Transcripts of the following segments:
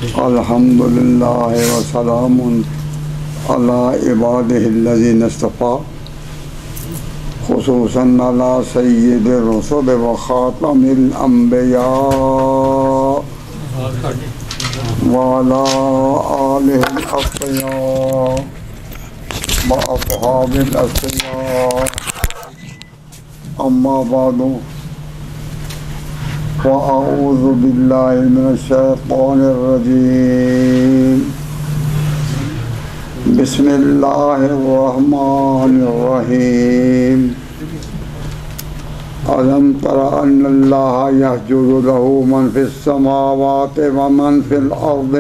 الحمد للہ وسلام علی عبادہ الذین اصطفیٰ خصوصاً علی سید الرسل و خاتم الانبیاء وعلی آلہ الاصفیاء و اصحاب الاسفیاء اما بعد فأعوذ باللہ من الشیطان الرجیم بسم اللہ الرحمن الرحیم ألم تر أن الله يسجد له من في السماوات ومن في الأرض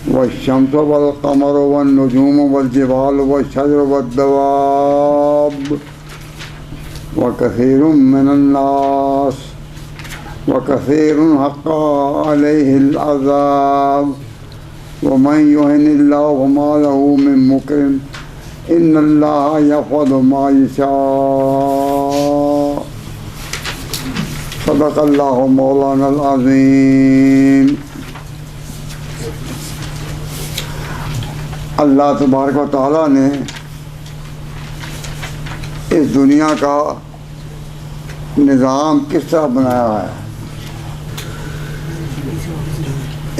والشمس والقمر والنجوم والجبال والشجر والدواب وكثير من الناس وكثير حق عليه العذاب ومن يهن الله فما له من مكرم إن الله يفعل ما يشاء صدق الله مولانا العظيم. اللہ تبارک و تعالیٰ نے اس دنیا کا نظام کس طرح بنایا ہے.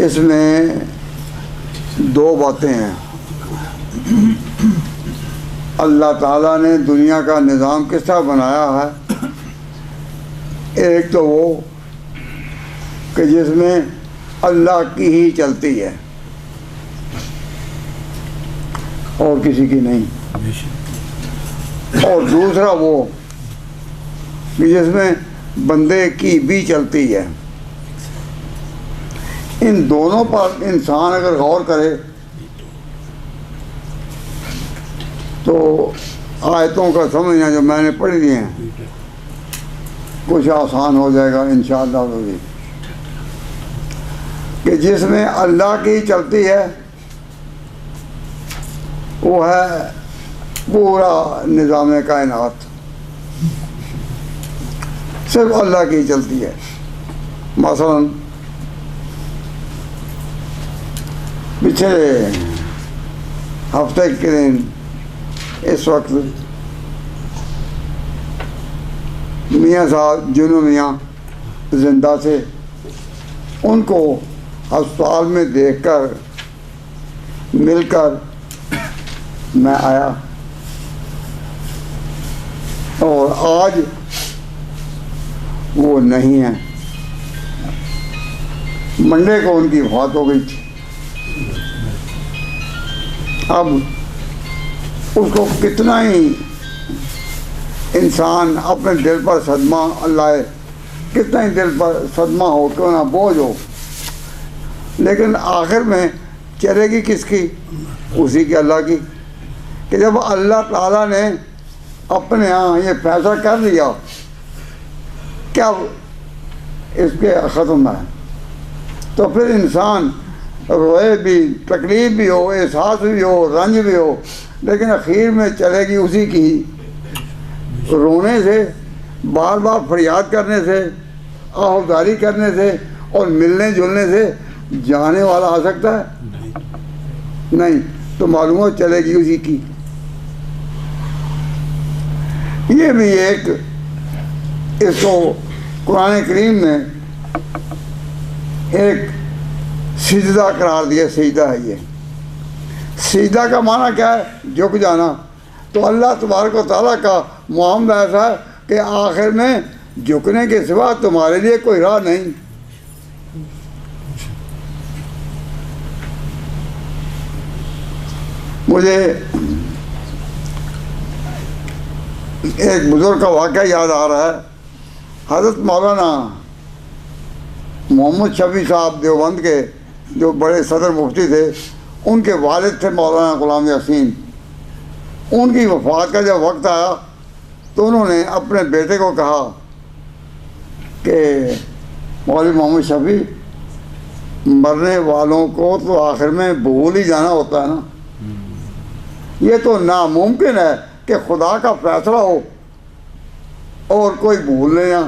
اس میں دو باتیں ہیں. اللہ تعالیٰ نے دنیا کا نظام کس طرح بنایا ہے. ایک تو وہ کہ جس میں اللہ کی ہی چلتی ہے اور کسی کی نہیں, اور دوسرا وہ کہ جس میں بندے کی بھی چلتی ہے. ان دونوں پر انسان اگر غور کرے تو آیتوں کا سمجھنا جو میں نے پڑھی دی ہیں کچھ آسان ہو جائے گا انشاءاللہ. کہ جس میں اللہ کی چلتی ہے وہ ہے پورا نظام کائنات, صرف اللہ کی چلتی ہے. مثلا پچھلے ہفتے کے دن اس وقت میاں صاحب جنو میاں زندہ تھے. ان کو ہسپتال میں دیکھ کر مل کر میں آیا, اور آج وہ نہیں ہیں. منڈے کو ان کی وفات ہو گئی تھی. اب اس کو کتنا ہی انسان اپنے دل پر صدمہ لائے, کتنا ہی دل پر صدمہ ہو, کیوں نہ بوجھ ہو, لیکن آخر میں چلے گی کس کی؟ اسی کی, اللہ کی. کہ جب اللہ تعالیٰ نے اپنے ہاں یہ فیصلہ کر لیا کیا اس کے ختم ہے, تو پھر انسان روئے بھی, تکلیف بھی ہو, احساس بھی ہو, رنج بھی ہو, لیکن اخیر میں چلے گی اسی کی. رونے سے, بار بار فریاد کرنے سے, آہوازاری کرنے سے اور ملنے جلنے سے جانے والا آ سکتا ہے؟ نہیں. تو معلوم ہو چلے گی اسی کی. یہ بھی ایک, اس کو قرآن کریم میں ایک سجدہ قرار دیا. سجدہ ہے یہ. سجدہ کا معنی کیا ہے؟ جھک جانا. تو اللہ تبارک و تعالیٰ کا معاملہ ایسا ہے کہ آخر میں جھکنے کے سوا تمہارے لیے کوئی راہ نہیں. مجھے ایک بزرگ کا واقعہ یاد آ رہا ہے. حضرت مولانا محمد شفیع صاحب دیوبند کے جو بڑے صدر مفتی تھے, ان کے والد تھے مولانا غلام یاسین. ان کی وفات کا جب وقت آیا تو انہوں نے اپنے بیٹے کو کہا کہ مولوی محمد شفیع, مرنے والوں کو تو آخر میں بھول ہی جانا ہوتا ہے نا. یہ تو ناممکن ہے کہ خدا کا فیصلہ ہو اور کوئی بھول لینا,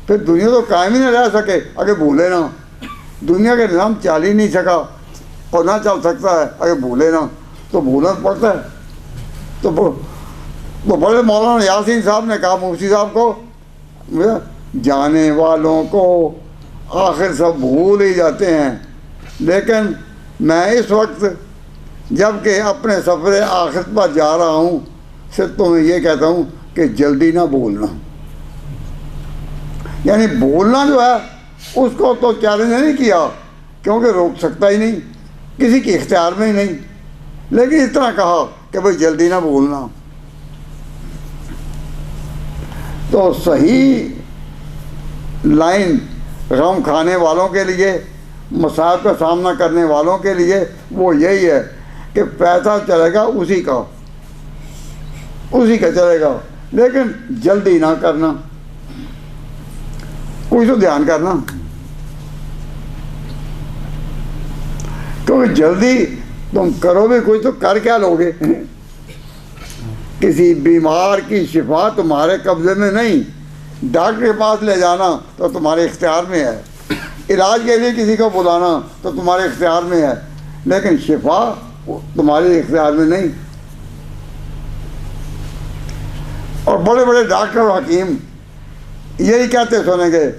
پھر دنیا تو قائم ہی نہ رہ سکے اگر بھولے نا. دنیا کا نظام چل ہی نہیں سکا اور نہ چل سکتا ہے، اگر بھولے نا تو بھولنا پڑتا ہے۔ تو بڑے مولانا یاسین صاحب نے کہا مفتی صاحب کو، جانے والوں کو آخر سب بھول ہی جاتے ہیں، لیکن میں اس وقت جب کہ اپنے سفر آخرت پر جا رہا ہوں صرف تمہیں یہ کہتا ہوں کہ جلدی نہ بھولنا۔ یعنی بھولنا جو ہے اس کو تو چیلنج نہیں کیا کیونکہ روک سکتا ہی نہیں، کسی کے اختیار میں ہی نہیں، لیکن اس طرح کہا کہ بھئی جلدی نہ بھولنا۔ تو صحیح لائن غم کھانے والوں کے لیے، مصائب کا سامنا کرنے والوں کے لیے وہ یہی ہے کہ پیسہ چلے گا اسی کا چلے گا، لیکن جلدی نہ کرنا، کوئی تو دھیان کرنا، کیونکہ جلدی تم کرو بھی کوئی تو کر کیا لوگے؟ کسی بیمار کی شفا تمہارے قبضے میں نہیں، ڈاکٹر کے پاس لے جانا تو تمہارے اختیار میں ہے، علاج کے لیے کسی کو بلانا تو تمہارے اختیار میں ہے، لیکن شفا تمہارے اختیار میں نہیں۔ اور بڑے بڑے ڈاکٹر اور حکیم یہی کہتے سنیں گے،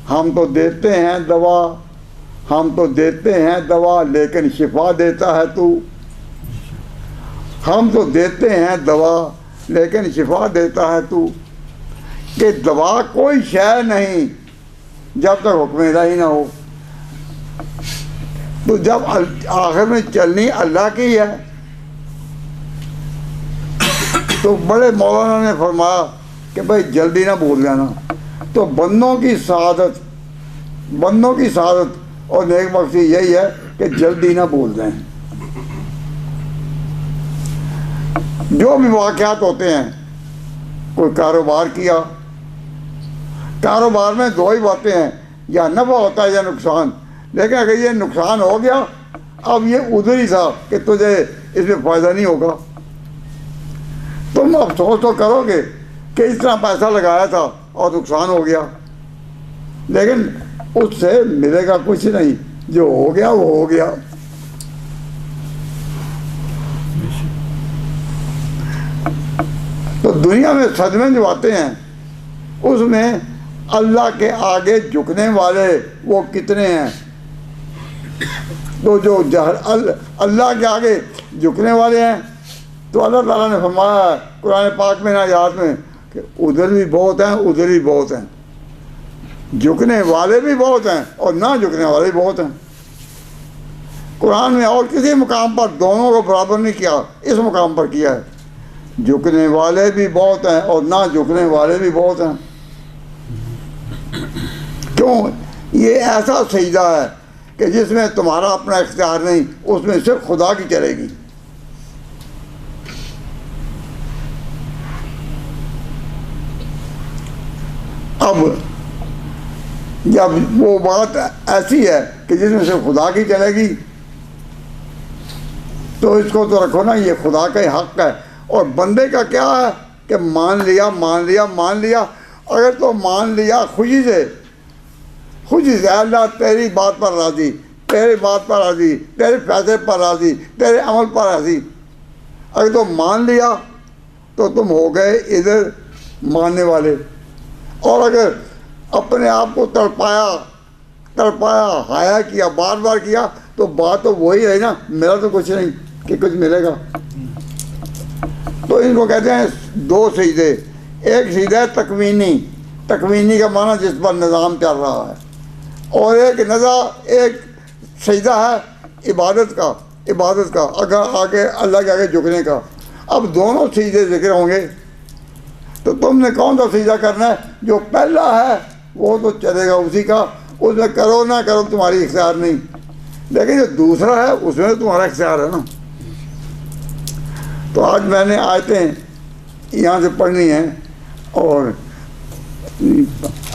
ہم تو دیتے ہیں دوا لیکن شفا دیتا ہے تو، ہم تو دیتے ہیں دوا لیکن شفا دیتا ہے تو، کہ دوا کوئی شے نہیں جب تک حکم الہی نہ ہو۔ تو جب آخر میں چلنی اللہ کی ہے تو بڑے مولانا نے فرمایا کہ بھائی جلدی نہ بھول جانا۔ تو بندوں کی سعادت اور نیک بختی یہی ہے کہ جلدی نہ بھول جائیں۔ جو بھی واقعات ہوتے ہیں، کوئی کاروبار کیا، کاروبار میں دو ہی باتیں ہیں، یا نفع ہوتا ہے یا نقصان، لیکن اگر یہ نقصان ہو گیا اب یہ ادھر ہی تھا کہ تجھے اس میں فائدہ نہیں ہوگا، تم افسوس تو کرو گے کہ اس طرح پیسہ لگایا تھا اور نقصان ہو گیا، لیکن اس سے ملے گا کچھ نہیں، جو ہو گیا وہ ہو گیا۔ تو دنیا میں صدمے جو آتے ہیں اس میں اللہ کے آگے جھکنے والے وہ کتنے ہیں؟ تو جو اللہ کے آگے جھکنے والے ہیں تو اللہ تعالیٰ نے فرمایا قرآن پاک میں آیات میں کہ ادھر بھی بہت ہیں ادھر بھی بہت ہیں، جھکنے والے بھی بہت ہیں اور نہ جھکنے والے بھی بہت ہیں۔ قرآن میں اور کسی مقام پر دونوں کو برابر نہیں کیا، اس مقام پر کیا ہے، جھکنے والے بھی بہت ہیں اور نہ جھکنے والے بھی بہت ہیں۔ کیوں؟ یہ ایسا سجدہ ہے کہ جس میں تمہارا اپنا اختیار نہیں، اس میں صرف خدا کی چلے گی۔ اب جب وہ بات ایسی ہے کہ جس میں صرف خدا کی چلے گی تو اس کو تو رکھو نا، یہ خدا کا ہی حق ہے، اور بندے کا کیا ہے کہ مان لیا۔ اگر تو مان لیا خوشی سے اللہ تیری بات پر راضی، تیری فیصلے پر راضی، تیرے عمل پر راضی، اگر تو مان لیا تو تم ہو گئے ادھر ماننے والے۔ اور اگر اپنے آپ کو تڑپایا ہایا کیا، بار بار کیا، تو بات تو وہی ہے نا، میرا تو کچھ نہیں کہ کچھ ملے گا۔ تو ان کو کہتے ہیں دو سجدے، ایک سجدہ تکوینی کا معنی جس پر نظام چل رہا ہے، اور ایک سجدہ ہے عبادت کا آگے اللہ کے آگے جھکنے کا۔ اب دونوں سجدے ذکر ہوں گے تو تم نے کون سا سجدہ کرنا ہے؟ جو پہلا ہے وہ تو چلے گا اسی کا، اس میں کرو نہ کرو تمہاری اختیار نہیں، لیکن جو دوسرا ہے اس میں تمہارا اختیار ہے نا۔ تو آج میں نے آیتیں یہاں سے پڑھنی ہیں اور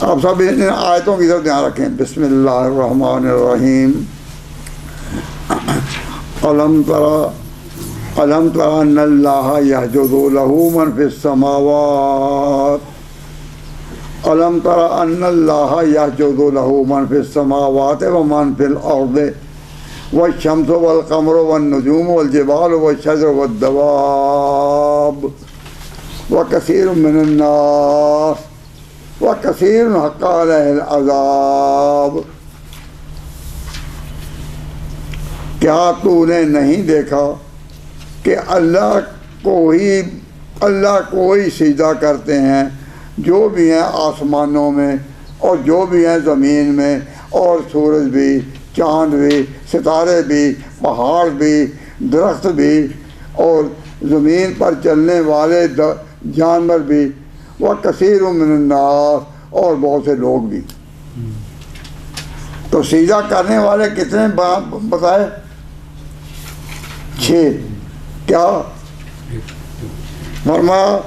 آپ سب ان آیتوں کی طرف دھیان رکھیں۔ بسم اللہ الرحمن الرحیم۔ الم تر ان اللہ یسجد لہ من فی السماوات الم تر ان اللہ یسجد لہ من فی السماوات و من فی الارض والشمس والقمر والنجوم والجبال والشجر والدواب وکثیر من الناس وکثیر حق علیہ العذاب۔ کیا تو نے نہیں دیکھا کہ اللہ کو ہی سجدہ کرتے ہیں جو بھی ہیں آسمانوں میں اور جو بھی ہیں زمین میں، اور سورج بھی، چاند بھی، ستارے بھی، پہاڑ بھی، درخت بھی، اور زمین پر چلنے والے جانور بھی، وہ کثیر من الناس، اور بہت سے لوگ بھی۔ تو سجدہ کرنے والے کتنے بتائے؟ 6۔ کیا فرمایا؟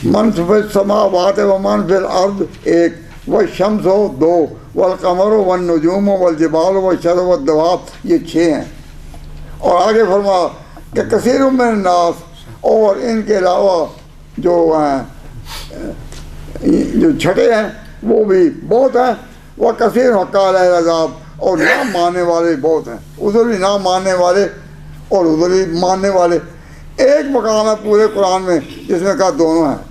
من فی السماوات و من فی الارض 1، والشمس 2، والقمر والنجوم والجبال والشجر والدواب، یہ 6 ہیں۔ اور آگے فرمایا کہ کثیر من الناس، اور ان کے علاوہ جو چھٹے ہیں وہ بھی بہت ہیں۔ وہ کثیر حق علیہ العذاب، اور نہ ماننے والے بہت ہیں، ادھر بھی نہ ماننے والے اور ادھر بھی ماننے والے۔ ایک مقام ہے پورے قرآن میں جس میں کہا دونوں ہیں،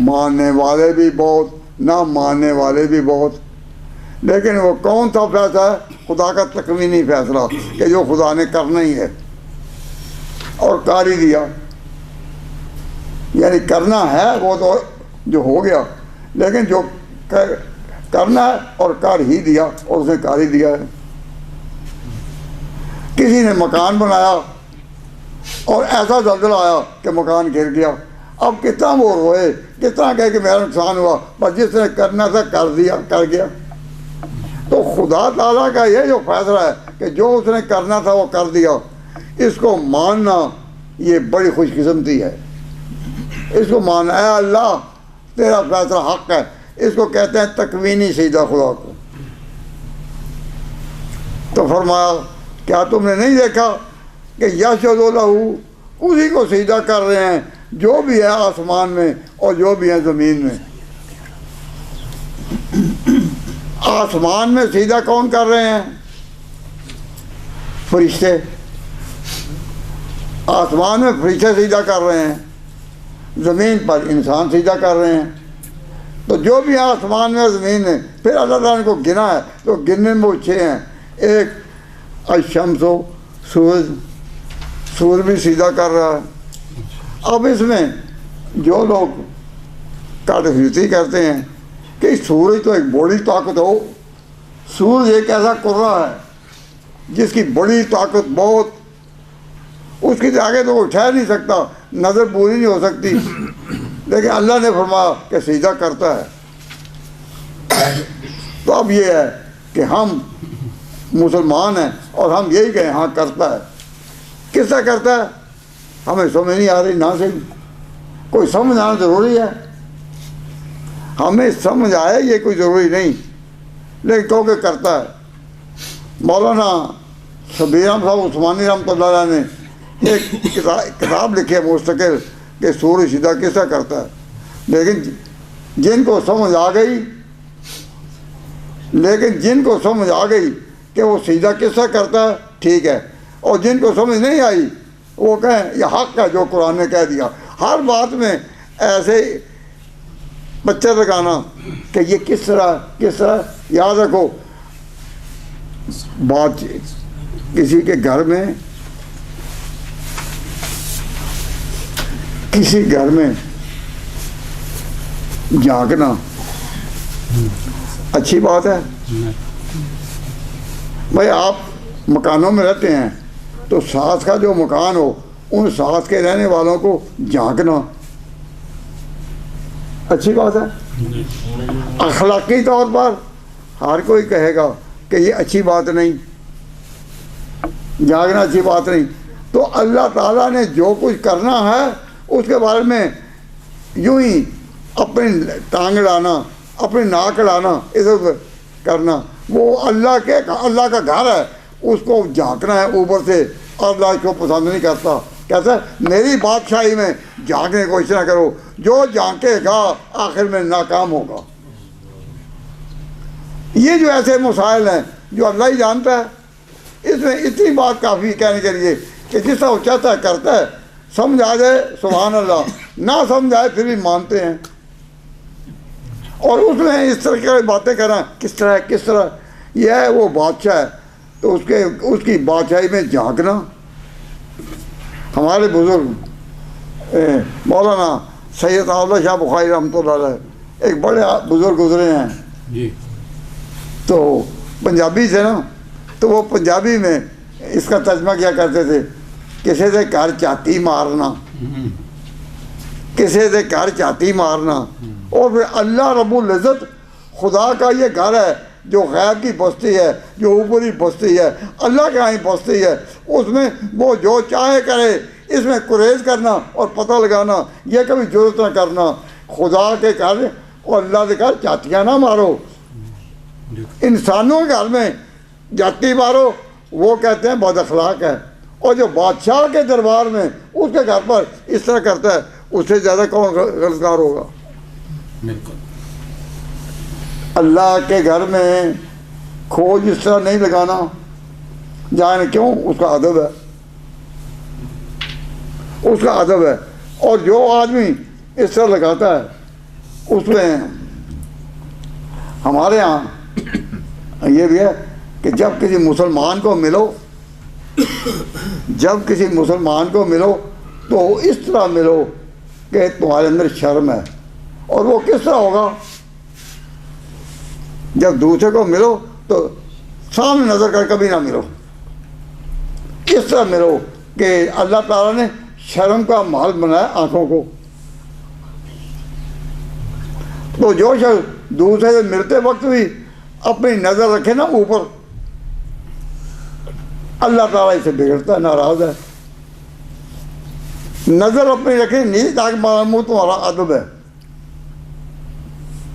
ماننے والے بھی بہت، نہ ماننے والے بھی بہت۔ لیکن وہ کون سا فیصلہ ہے؟ خدا کا تکوینی فیصلہ کہ جو خدا نے کرنا ہی ہے اور کر ہی دیا، یعنی کرنا ہے وہ تو جو ہو گیا، لیکن جو کرنا ہے اور کر ہی دیا، اور اس نے کر ہی دیا ہے۔ کسی نے مکان بنایا اور ایسا زلزلہ آیا کہ مکان گر گیا، اب کتنا وہ روئے، کتنا کہے کہ میرا نقصان ہوا، بس جس نے کرنا تھا کر دیا، کر گیا۔ تو خدا تعالیٰ کا یہ جو فیصلہ ہے کہ جو اس نے کرنا تھا وہ کر دیا، اس کو ماننا یہ بڑی خوش قسمتی ہے۔ اس کو ماننا، اے اللہ تیرا فیصلہ حق ہے، اس کو کہتے ہیں تکوینی سجدہ خدا کو۔ تو فرمایا کیا تم نے نہیں دیکھا کہ یسجد لہ، اسی کو سجدہ کر رہے ہیں جو بھی ہے آسمان میں اور جو بھی ہے زمین میں۔ آسمان میں سجدہ کون کر رہے ہیں؟ فرشتے۔ آسمان میں فرشتے سجدہ کر رہے ہیں، زمین پر انسان سجدہ کر رہے ہیں۔ تو جو بھی ہے آسمان میں اور زمین میں، پھر اللہ تعالیٰ نے کو گنا ہے تو گننے میں وہ 6 ہیں۔ ایک الشمس، سورج بھی سجدہ کر رہا ہے۔ اب اس میں جو لوگ کاٹفیتی کرتے ہیں کہ سورج تو ایک بڑی طاقت ہو، سورج ایک ایسا کرہ ہے جس کی بڑی طاقت بہت، اس کی آگے تو وہ ٹھہر نہیں سکتا، نظر پوری نہیں ہو سکتی، لیکن اللہ نے فرمایا کہ سجدہ کرتا ہے۔ تو اب یہ ہے کہ ہم مسلمان ہیں اور ہم یہی کہیں ہاں کرتا ہے۔ کس طرح کرتا ہے ہمیں سمجھ نہیں آ رہی، نہ صحیح کوئی سمجھ آنا ضروری ہے، ہمیں سمجھ آئے یہ کوئی ضروری نہیں، لیکن کیونکہ کرتا ہے۔ مولانا شبیر احمد صاحب عثمانی رحمۃ اللہ علیہ نے ایک کتاب لکھی ہے مستقل کہ سورج سجدہ کس طرح کرتا ہے، لیکن جن کو سمجھ آ گئی کہ وہ سجدہ کس طرح کرتا ہے ٹھیک ہے، اور جن کو سمجھ نہیں آئی وہ کہیں یہ حق ہے جو قرآن نے کہہ دیا۔ ہر بات میں ایسے بچے لگانا کہ یہ کس طرح یاد رکھو، بات کسی کے گھر میں جھانکنا اچھی بات ہے؟ بھائی آپ مکانوں میں رہتے ہیں تو ساتھ کا جو مکان ہو ان ساتھ کے رہنے والوں کو جھانکنا اچھی بات ہے؟ اخلاقی طور پر ہر کوئی کہے گا کہ یہ اچھی بات نہیں، جھانکنا اچھی بات نہیں۔ تو اللہ تعالیٰ نے جو کچھ کرنا ہے اس کے بارے میں یوں ہی اپنی ٹانگ لانا، اپنی ناک لانا، ادھر کرنا، وہ اللہ کا گھر ہے، اس کو جھانکنا ہے اوپر سے، اللہ اس کو پسند نہیں کرتا، کہتا ہے میری بادشاہی میں جھانکنے کو اس طرح کرو، جو جھانکے گا آخر میں ناکام ہوگا۔ یہ جو ایسے مسائل ہیں جو اللہ ہی جانتا ہے، اس میں اتنی بات کافی کہنے کے لیے کہ جس طرح وہ چاہتا ہے کرتا ہے، سمجھ آ جائے سبحان اللہ، نہ سمجھ آئے پھر بھی مانتے ہیں۔ اور اس میں اس طرح کی باتیں کرنا کس طرح یہ ہے وہ بادشاہ ہے تو اس کی بادشاہی میں جھانکنا۔ ہمارے بزرگ مولانا سید اللہ شاہ بخاری رحمۃ اللہ علیہ ایک بڑے بزرگ گزرے ہیں جی، تو پنجابی سے نا، تو وہ پنجابی میں اس کا ترجمہ کیا کرتے تھے، کسی سے گھر چاتی مارنا، کسی سے گھر چاتی مارنا، اور پھر اللہ رب العزت خدا کا یہ گھر ہے جو غیب کی بستی ہے، جو اوپری بستی ہے، اللہ کے یہاں بستی ہے، اس میں وہ جو چاہے کرے، اس میں کریز کرنا اور پتہ لگانا یہ کبھی ضرورت نہ کرنا، خدا کے گھر اور اللہ کے گھر چاتیاں نہ مارو، انسانوں کے گھر میں جاتی مارو، وہ کہتے ہیں بد اخلاق ہے، اور جو بادشاہ کے دربار میں اس کے گھر پر اس طرح کرتا ہے اس سے زیادہ کون غلطگار ہوگا؟ بالکل۔ اللہ کے گھر میں کھوج اس طرح نہیں لگانا، جانے کیوں؟ اس کا ادب ہے، اس کا ادب ہے، اور جو آدمی اس طرح لگاتا ہے اس میں ہمارے ہاں یہ بھی ہے کہ جب کسی مسلمان کو ملو تو اس طرح ملو کہ تمہارے اندر شرم ہے، اور وہ کس طرح ہوگا؟ جب دوسرے کو ملو تو سامنے نظر کر کبھی نہ ملو، اس طرح ملو کہ اللہ تعالیٰ نے شرم کا محل بنایا آنکھوں کو، تو جو شخص دوسرے سے ملتے وقت بھی اپنی نظر رکھے نا اوپر، اللہ تعالیٰ اسے بگڑتا ہے، ناراض ہے۔ نظر اپنی رکھے نیچے تاکہ معلوم تمہارا ادب ہے،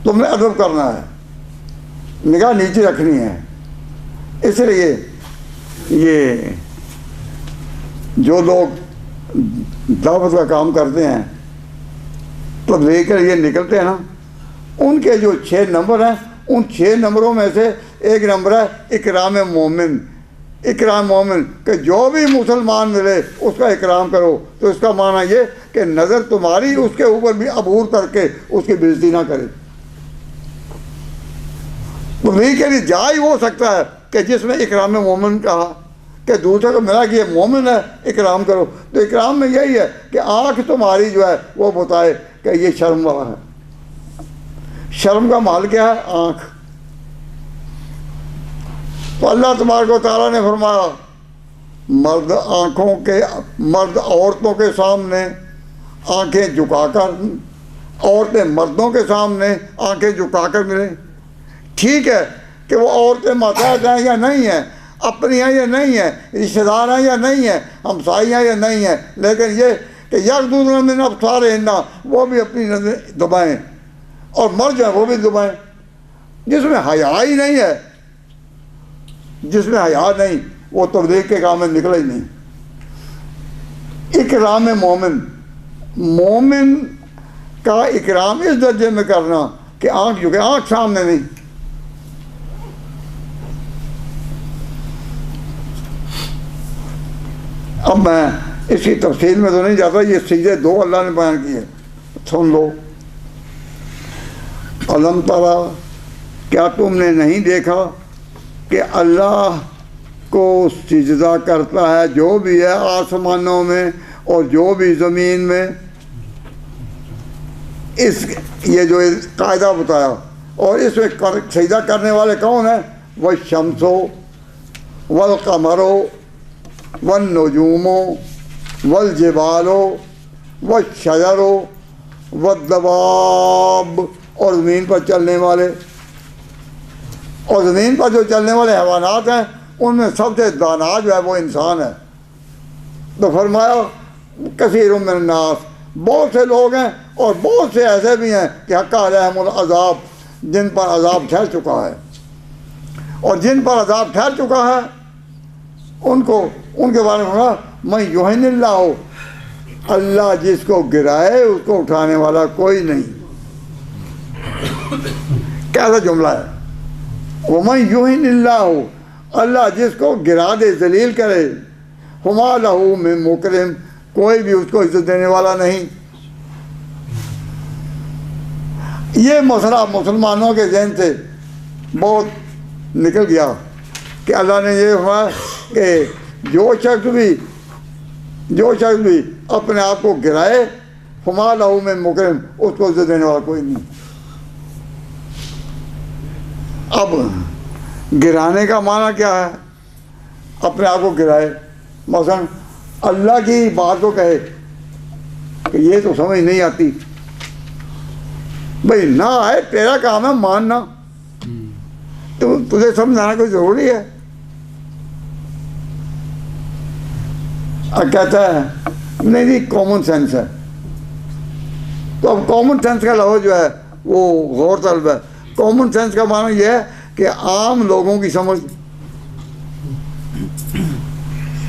تم نے ادب کرنا ہے، نگاہ نیچے رکھنی ہے۔ اس لیے یہ جو لوگ دعوت کا کام کرتے ہیں تو لے کر یہ نکلتے ہیں نا، ان کے جو 6 نمبر ہیں، ان 6 نمبروں میں سے ایک نمبر ہے اکرام مومن۔ اکرام مومن کہ جو بھی مسلمان ملے اس کا اکرام کرو، تو اس کا معنی یہ کہ نظر تمہاری اس کے اوپر بھی عبور کر کے اس کی بےعزتی نہ کرے۔ تو نہیں کہ جا ہی ہو سکتا ہے کہ جس میں اکرام مومن کہا کہ دوسرے کو ملا کہ یہ مومن ہے اکرام کرو، تو اکرام میں یہی ہے کہ آنکھ تمہاری جو ہے وہ بتائے کہ یہ شرم والا ہے۔ شرم کا محل کیا ہے؟ آنکھ۔ تو اللہ تبارک و تعالیٰ نے فرمایا مرد عورتوں کے سامنے آنکھیں جھکا کر، عورتیں مردوں کے سامنے آنکھیں جھکا کر ملیں۔ ٹھیک ہے کہ وہ عورتیں ماتحت ہیں یا نہیں ہیں، اپنی ہیں یا نہیں ہیں، رشتہ دار ہیں یا نہیں ہیں، ہمسائی ہیں یا نہیں ہیں، لیکن یہ کہ یغضضن من ابصارہن، وہ بھی اپنی نظر دبائیں، اور مرد جو ہے وہ بھی دبائیں۔ جس میں حیا ہی نہیں ہے، جس میں حیا نہیں، وہ تبلیغ کے کام میں نکلا ہی نہیں۔ اکرام مومن، مومن کا اکرام اس درجے میں کرنا کہ آنکھ جھکے، آنکھ سامنے نہیں۔ اب میں اس کی تفصیل میں تو نہیں جاتا، یہ سجدے 2 اللہ نے بیان کیے، سن لو۔ علم ترا، کیا تم نے نہیں دیکھا کہ اللہ کو سجدہ کرتا ہے جو بھی ہے آسمانوں میں اور جو بھی زمین میں؟ یہ جو قاعدہ بتایا، اور اس میں سجدہ کرنے والے کون ہیں؟ والشمس والقمر والنجوم والجبال والشجر والدواب، اور زمین پر چلنے والے، اور زمین پر جو چلنے والے حیوانات ہیں ان میں سب سے دانا جو ہے وہ انسان ہے۔ تو فرمایا کثیر من الناس، بہت سے لوگ ہیں اور بہت سے ایسے بھی ہیں کہ حق علیہم العذاب، جن پر عذاب ٹھہر چکا ہے، اور جن پر عذاب ٹھہر چکا ہے ان کے بارے میں کہا من یہن اللہ، اللہ جس کو گرائے اس کو اٹھانے والا کوئی نہیں۔ کیسا جملہ ہے! ومن یہن اللہ، اللہ جس کو گرا دے، ذلیل کرے، فما لہ من مکرم، کوئی بھی اس کو عزت دینے والا نہیں۔ یہ مسئلہ مسلمانوں کے ذہن سے بہت نکل گیا کہ اللہ نے یہ فرمایا کہ جو شخص بھی اپنے آپ کو گرائے، فما لہ من مکرم، اس کو عزت دینے والا کوئی نہیں۔ اب گرانے کا معنی کیا ہے؟ اپنے آپ کو گرائے، مثلا اللہ کی بات کو کہے کہ یہ تو سمجھ نہیں آتی، بھائی نہ آئے، تیرا کام ہے ماننا، تو تجھے سمجھانا کوئی ضروری ہے؟ اب کہتا ہے نہیں جی کامن سینس ہے، تو اب کامن سینس کا لفظ جو ہے وہ غور طلب ہے۔ کامن سینس کا معنی یہ ہے کہ عام لوگوں کی سمجھ،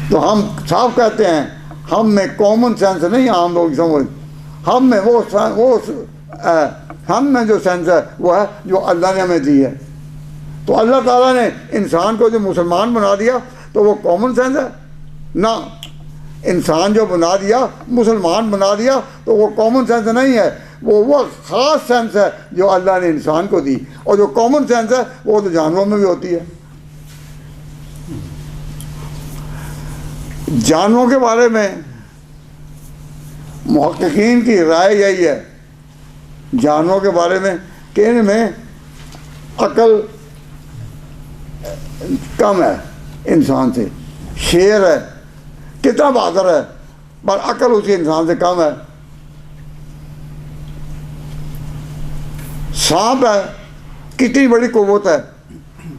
تو ہم صاف کہتے ہیں ہم میں کامن سینس نہیں، عام لوگوں کی سمجھ، ہم میں ہم میں جو سینس ہے وہ ہے جو اللہ نے ہمیں دی ہے۔ تو اللہ تعالیٰ نے انسان کو جو مسلمان بنا دیا تو وہ کامن سینس ہے؟ نہ، انسان جو بنا دیا، مسلمان بنا دیا، تو وہ کامن سینس نہیں ہے، وہ خاص سینس ہے جو اللہ نے انسان کو دی، اور جو کامن سینس ہے وہ تو جانوروں میں بھی ہوتی ہے۔ جانوروں کے بارے میں محققین کی رائے یہی ہے، جانوروں کے بارے میں کہ ان میں عقل کم ہے انسان سے۔ شیر ہے، کتنا بہادر ہے، پر عقل اس کی انسان سے کم ہے۔ سانپ ہے، کتنی بڑی قوت ہے،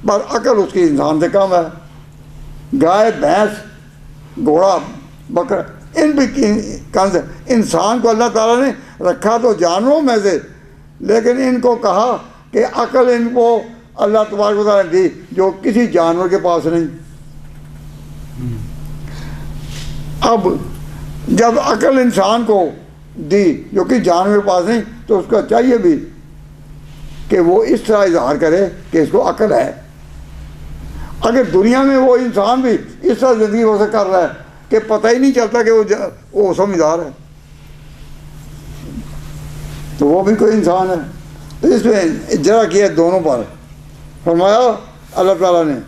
پر عقل اس کی انسان سے کم ہے۔ گائے، بھینس، گھوڑا، بکرا، ان بھی کنز، انسان کو اللہ تعالیٰ نے رکھا تو جانوروں میں سے، لیکن ان کو کہا کہ عقل ان کو اللہ تبارک و تعالیٰ نے دی جو کسی جانور کے پاس نہیں۔ اب جب عقل انسان کو دی جو کہ جانور کے پاس نہیں، تو اس کو چاہیے بھی کہ وہ اس طرح اظہار کرے کہ اس کو عقل ہے۔ اگر دنیا میں وہ انسان بھی اس طرح زندگی ہو سے کر رہا ہے کہ پتہ ہی نہیں چلتا کہ وہ سمجھدار ہے، تو وہ بھی کوئی انسان ہے۔ تو اس میں اجرا کیا دونوں پر، فرمایا اللہ تعالیٰ نے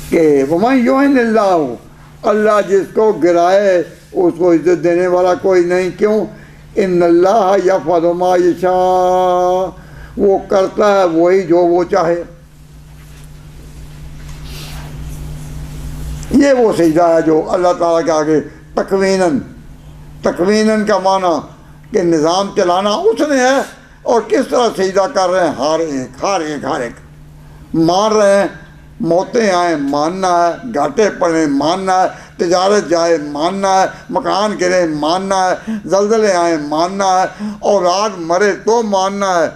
کہ وَمَن يُهِنِ اللَّهُ، اللہ جس کو گرائے اس کو عزت دینے والا کوئی نہیں۔ کیوں؟ ان اللہ یفعل ما یشاء، وہ کرتا ہے وہی جو وہ چاہے۔ یہ وہ سجدہ ہے جو اللہ تعالیٰ کے آگے تکویناً کا معنی کہ نظام چلانا اس نے ہے، اور کس طرح سجدہ کر رہے ہیں، ہر ایک مان رہے ہیں، موتیں آئیں ماننا ہے، گھاٹے پڑیں ماننا ہے، تجارت جائے ماننا ہے، مکان گرے ماننا ہے، زلزلے آئیں ماننا ہے، اولاد مرے تو ماننا ہے،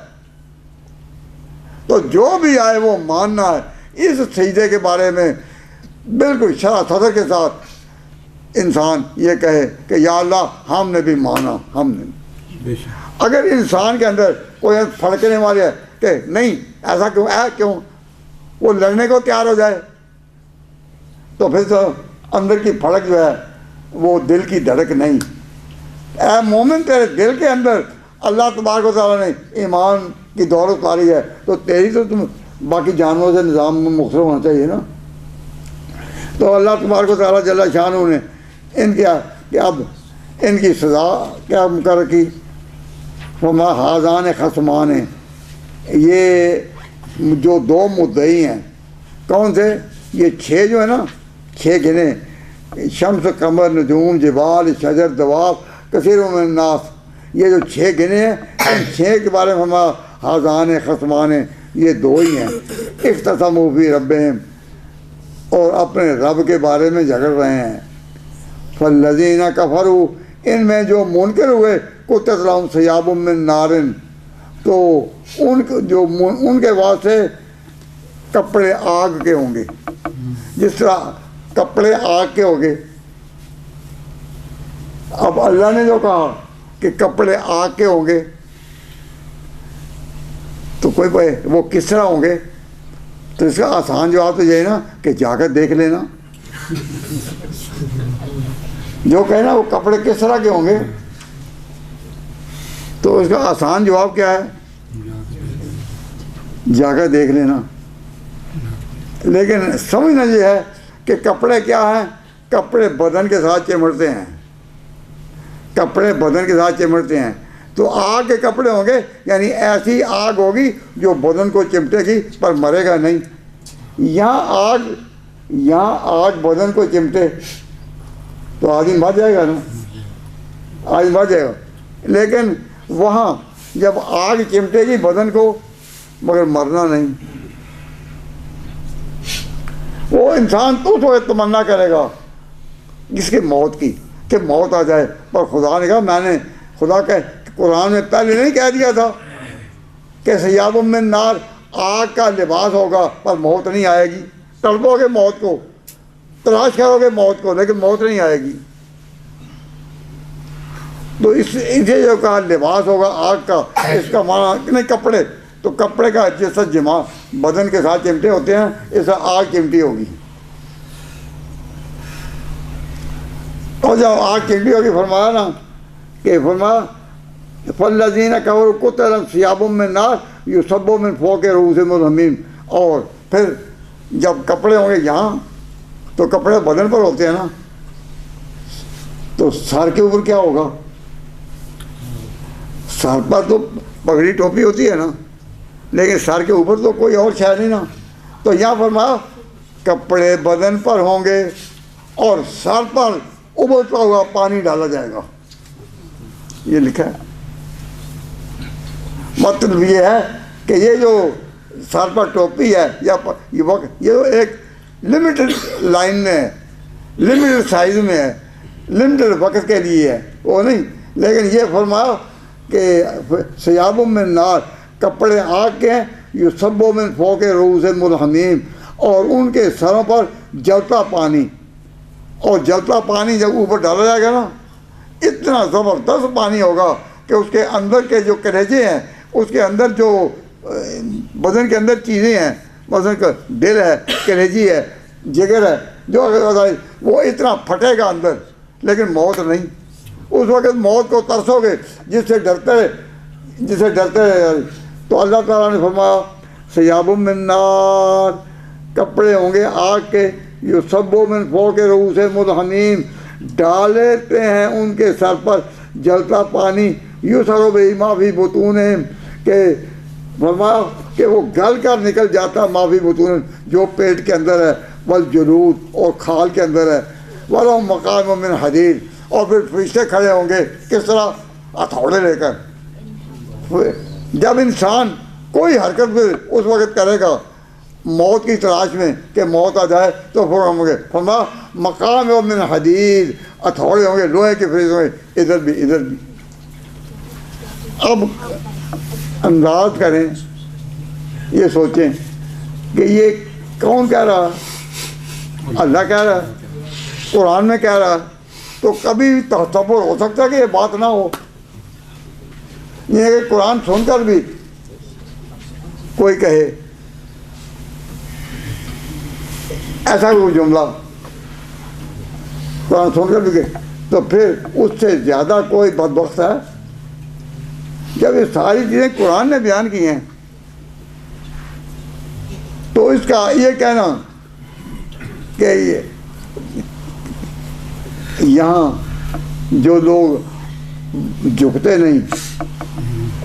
تو جو بھی آئے وہ ماننا ہے۔ اس سجدے کے بارے میں بالکل شرح صدر کے ساتھ انسان یہ کہے کہ یا اللہ ہم نے بھی مانا، ہم نے۔ اگر انسان کے اندر کوئی پھڑکنے والے ہے کہ نہیں ایسا کیوں ہے، کیوں وہ لڑنے کو تیار ہو جائے، تو پھر تو اندر کی پھڑک جو ہے وہ دل کی دھڑک نہیں۔ اے مومن، تیرے دل کے اندر اللہ تبارک و تعالیٰ نے ایمان کی دولت اتاری ہے، تو تیری تو تم باقی جانوروں سے نظام میں مختلف ہونا چاہیے نا۔ تو اللہ تبارک و تعالیٰ جل شانہ نے ان کیا کہ اب ان کی سزا کیا مقرر کی، وما ہاذان خصمان ہیں، یہ جو دو مدعی ہیں، کون سے؟ یہ چھ جو ہے نا، چھ گنے، شمس، قمر، نجوم، جبال، شجر، دواب، کثیر من الناس، یہ جو چھ گنے ہیں، ان چھ کے بارے میں ہما ہاذان خصمان ہیں، یہ دو ہی ہیں، اختصموا فی ربہم، اور اپنے رب کے بارے میں جھگڑ رہے ہیں۔ فالذین کفروا، ان میں جو منکر ہوئے، قطعت لہم ثیاب من نار، تو ان کے واسطے کپڑے آگ کے ہوں گے، جس طرح کپڑے آگ کے ہوں گے۔ اب اللہ نے جو کہا کہ کپڑے آگ کے ہوں گے، تو کوئی وہ کس طرح ہوں گے؟ تو اس کا آسان جواب تو یہ ہے نا کہ جا کر دیکھ لینا. جو کہنا وہ کپڑے کس طرح کے ہوں گے, تو اس کا آسان جواب کیا ہے؟ جا کر دیکھ لینا. لیکن سمجھنا یہ ہے کہ کپڑے کیا ہیں؟ کپڑے بدن کے ساتھ چمٹتے ہیں, کپڑے بدن کے ساتھ چمٹتے ہیں. تو آگ کے کپڑے ہوں گے, یعنی ایسی آگ ہوگی جو بدن کو چمٹے گی پر مرے گا نہیں. یہاں آگ بدن کو چمٹے تو آدمی مر جائے گا نا, آدمی مر جائے گا. لیکن وہاں جب آگ چمٹے گی بدن کو مگر مرنا نہیں. وہ انسان تو تمنا کرے گا جس کی موت کی, کہ موت آ جائے, پر خدا نے کہا, میں نے خدا کہ قرآن میں پہلے نہیں کہہ دیا تھا کہ سیاب من نار, آگ کا لباس ہوگا پر موت نہیں آئے گی. تڑپو گے موت کو, تلاش کرو گے موت کو, لیکن موت نہیں آئے گی. تو اسے جو کہا لباس ہوگا آگ کا, اس کا معنی نہیں کپڑے, تو کپڑے کا جیسا جمع بدن کے ساتھ چمٹے ہوتے ہیں, ایسا آگ چمٹی ہوگی. اور جب آگ چمٹی ہوگی فرمایا نا کہ فرمایا فالذین کفروا قطعا ثیاب من نار یصب من فوق رؤوسہم الحمیم. اور پھر جب کپڑے ہوں گے یہاں, تو کپڑے بدن پر ہوتے ہیں نا, تو سر کے اوپر کیا ہوگا؟ سر پر تو پگڑی ٹوپی ہوتی ہے نا, لیکن سر کے اوپر تو کوئی اور شے نہیں نا. تو یہاں فرمایا کپڑے بدن پر ہوں گے اور سر پر ابلتا ہوا پانی ڈالا جائے گا, یہ لکھا ہے. مطلب یہ ہے کہ یہ جو سر پر ٹوپی ہے یا یہ ایک لمیٹڈ لائن میں ہے, لمیٹڈ سائز میں ہے, لمیٹڈ وقت کے لیے ہے, وہ نہیں. لیکن یہ فرمایا کہ ثیاب من نار, کپڑے آگ کے ہیں, یصب من فوق رؤوسہم الحمیم, اور ان کے سروں پر جلتا پانی. اور جلتا پانی جب اوپر ڈالا جائے گا نا, اتنا زبردست پانی ہوگا کہ اس کے اندر کے جو کلیجے ہیں, اس کے اندر جو بدن کے اندر چیزیں ہیں, مثلا دل ہے, کلیجی ہے, جگر ہے, جو وہ اتنا پھٹے گا اندر, لیکن موت نہیں. اس وقت موت کو ترسو گے جس سے ڈرتے رہے. تو اللہ تعالیٰ نے فرمایا ثیاب من نار, کپڑے ہوں گے آگ کے, یصب من فوق رؤوسہم الحمیم, ڈالتے ہیں ان کے سر پر جلتا پانی, یصر بہ ما فی بطونہم, کہ فرمایا کہ وہ گل کر نکل جاتا ما فی بطونہم, جو پیٹ کے اندر ہے, والجلود, اور کھال کے اندر ہے, ولہم مقامع من حدید, اور پھر فرشتے کھڑے ہوں گے کس طرح؟ ہتھوڑے لے کر. جب انسان کوئی حرکت بھی اس وقت کرے گا موت کی تلاش میں کہ موت آ جائے, تو پھر ہوں گے فرمایا مقامع من حدید, ہتھوڑے ہوں گے لوہے کے فرشتے ہوں گے, ادھر بھی ادھر بھی. اب انداز کریں, یہ سوچیں کہ یہ کون کہہ رہا؟ اللہ کہہ رہا, قرآن میں کہہ رہا. تو کبھی تصور ہو سکتا ہے کہ یہ بات نہ ہو؟ یہ کہ قرآن سن کر بھی کوئی کہے ایسا کوئی جملہ, قرآن سن کر بھی کہے, تو پھر اس سے زیادہ کوئی بدبخت ہے جب یہ ساری چیزیں قرآن نے بیان کی ہیں. تو اس کا یہ کہنا کہ یہاں جو لوگ جھکتے نہیں,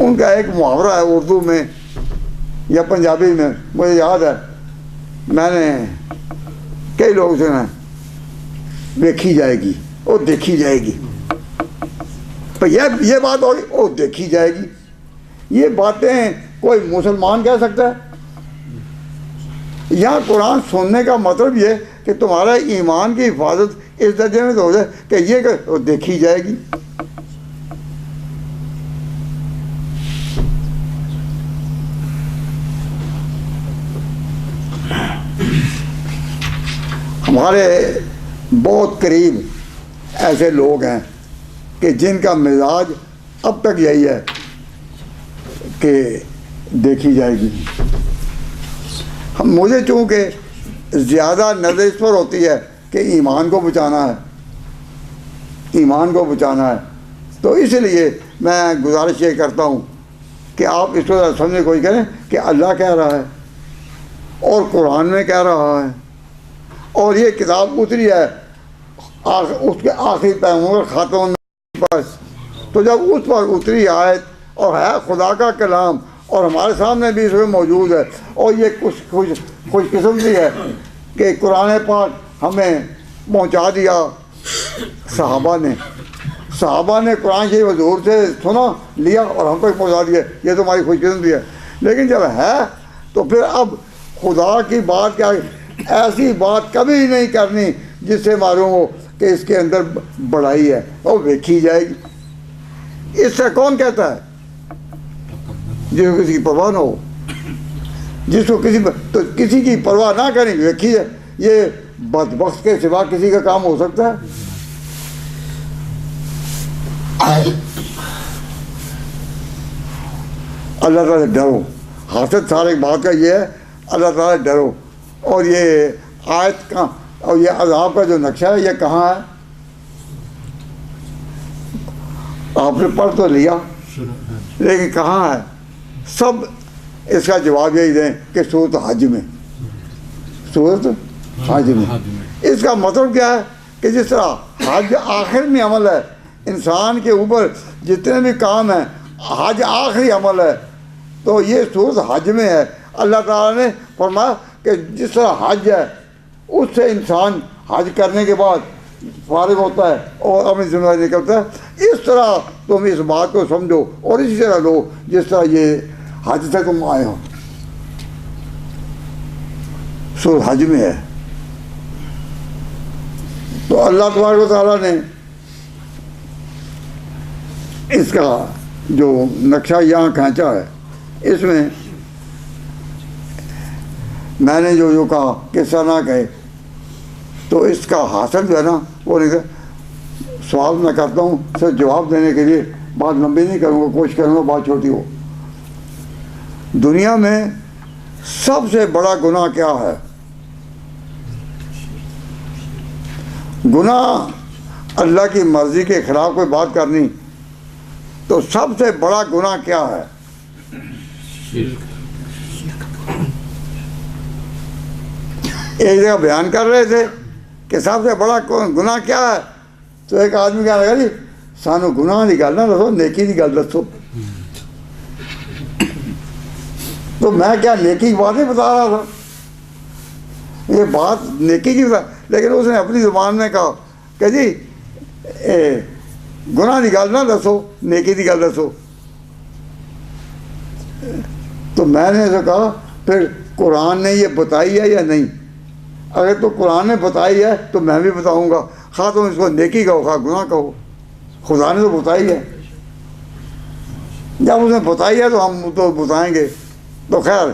ان کا ایک محاورہ ہے اردو میں یا پنجابی میں, مجھے یاد ہے, میں نے کئی لوگ سنا, دیکھی جائے گی, وہ دیکھی جائے گی, یہ بات ہوگی, وہ دیکھی جائے گی. یہ باتیں کوئی مسلمان کہہ سکتا ہے؟ یہاں قرآن سننے کا مطلب یہ کہ تمہارا ایمان کی حفاظت اس درجے میں تو ہو جائے کہ یہ کہ وہ دیکھی جائے گی. ہمارے بہت قریب ایسے لوگ ہیں کہ جن کا مزاج اب تک یہی ہے کہ دیکھی جائے گی. مجھے چونکہ زیادہ نظر اس پر ہوتی ہے کہ ایمان کو بچانا ہے، ایمان کو بچانا ہے، تو اس لیے میں گزارش یہ کرتا ہوں کہ آپ اس کو سمجھنے کی کوشش کریں کہ اللہ کہہ رہا ہے اور قرآن میں کہہ رہا ہے، اور یہ کتاب اتری ہے اس کے آخری پیغمبر خاتم النبی پر، تو جب اس پر اتری آیت اور ہے خدا کا کلام اور ہمارے سامنے بھی اس میں موجود ہے، اور یہ خوش قسمتی ہے کہ قرآن پاک ہمیں پہنچا دیا صحابہ نے قرآن شریف حضور سے سنا لیا اور ہم تک پہنچا دیا، یہ تو ہماری خوش قسمتی ہے۔ لیکن جب ہے تو پھر اب خدا کی بات کیا، ایسی بات کبھی نہیں کرنی جس سے معلوم ہو کہ اس کے اندر بڑائی ہے اور دیکھی جائے گی۔ اس سے کون کہتا ہے؟ جس کو کسی کی پرواہ نہ ہو، جس کو کسی کی پرواہ نہ کریں دیکھی ہے، یہ بدبخت کے سوا کسی کا کام ہو سکتا ہے؟ اللہ تعالیٰ سے ڈرو، حاصل سارے بات کا یہ ہے اللہ تعالیٰ سے ڈرو۔ اور یہ آیت کا اور یہ عذاب کا جو نقشہ ہے یہ کہاں ہے؟ آپ نے پڑھ تو لیا لیکن کہاں ہے؟ سب اس کا جواب یہی دیں کہ سورۃ حج میں، سورۃ حج میں۔ اس کا مطلب کیا ہے کہ جس طرح حج آخر میں عمل ہے، انسان کے اوپر جتنے بھی کام ہیں حج آخری عمل ہے، تو یہ سورۃ حج میں ہے۔ اللہ تعالیٰ نے فرمایا کہ جس طرح حج ہے اس سے انسان حج کرنے کے بعد فارغ ہوتا ہے اور اپنی ذمہ داری نکلتا ہے، اس طرح تم اس بات کو سمجھو اور اسی طرح لو جس طرح یہ حج سے تم آئے ہو۔ سورۃ حج میں ہے۔ تو اللہ تبارک و تعالیٰ نے اس کا جو نقشہ یہاں کھینچا ہے، اس میں میں نے جو کہا قصہ نہ کہے، تو اس کا حاصل جو ہے نا وہ نہیں، سوال میں کرتا ہوں صرف جواب دینے کے لیے، بات لمبی نہیں کروں گا، کوشش کروں گا بات چھوٹی ہو۔ دنیا میں سب سے بڑا گناہ کیا ہے؟ گناہ اللہ کی مرضی کے خلاف کوئی بات کرنی، تو سب سے بڑا گناہ کیا ہے؟ ایک جگہ بیان کر رہے تھے کہ سب سے بڑا گناہ کیا ہے، تو ایک آدمی کہنے لگا جی سانو گناہ کی گل نہ دسو، نیکی کی گل دسو۔ تو میں کیا نیکی کی بات نہیں بتا رہا تھا، یہ بات نیکی کی تھا، لیکن اس نے اپنی زبان میں کہا کہ جی گناہ کی گل نہ دسو، نیکی کی گل دسو۔ تو میں نے اسے کہا پھر قرآن نے یہ بتائی ہے یا نہیں؟ اگر تو قرآن نے بتائی ہے تو میں بھی بتاؤں گا، خواہ تم اس کو نیکی کہو خواہ گناہ کہو، خدا نے تو بتائی ہے۔ جب اس نے بتائی ہے تو ہم تو بتائیں گے۔ تو خیر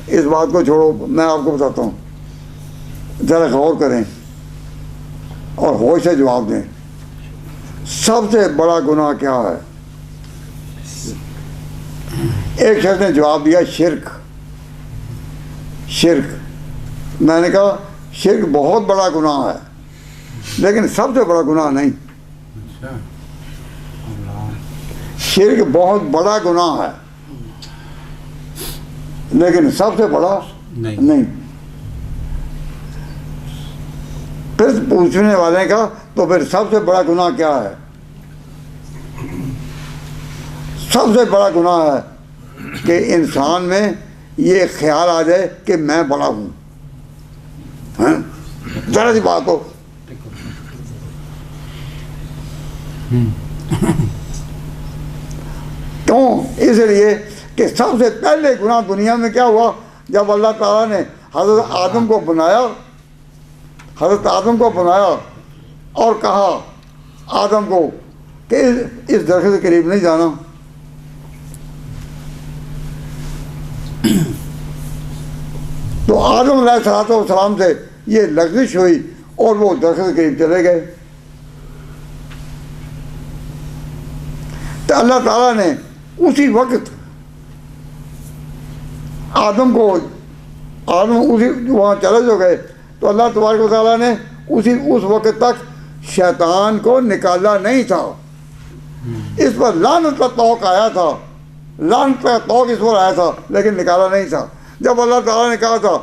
اس بات کو چھوڑو، میں آپ کو بتاتا ہوں، ذرا غور کریں اور ہوش سے جواب دیں۔ سب سے بڑا گناہ کیا ہے؟ ایک شخص نے جواب دیا شرک۔ شرک، میں نے کہا شرک بہت بڑا گناہ ہے لیکن سب سے بڑا گناہ نہیں۔ شرک بہت بڑا گناہ ہے لیکن سب سے بڑا نہیں۔ پھر پوچھنے والے نے کہا تو پھر سب سے بڑا گناہ کیا ہے؟ سب سے بڑا گناہ ہے کہ انسان میں یہ خیال آ جائے کہ میں بڑا ہوں۔ ذرا سی بات ہو، کیوں؟ اس لیے کہ سب سے پہلے گناہ دنیا میں کیا ہوا؟ جب اللہ تعالیٰ نے حضرت آدم کو بنایا، حضرت آدم کو بنایا اور کہا آدم کو کہ اس درخت کے قریب نہیں جانا، تو آدم علیہ السلام سے یہ لغزش ہوئی اور وہ درخت کے قریب چلے گئے۔ تو اللہ تعالیٰ نے اسی وقت آدم کو آدم اسی وہاں چلے جو گئے تو اللہ تبارک و تعالیٰ نے اس وقت تک شیطان کو نکالا نہیں تھا. اس پر لعنت کا طوق آیا تھا، لعنت کا طوق اس پر آیا تھا، لیکن نکالا نہیں تھا. جب اللہ تعالیٰ نے کہا تھا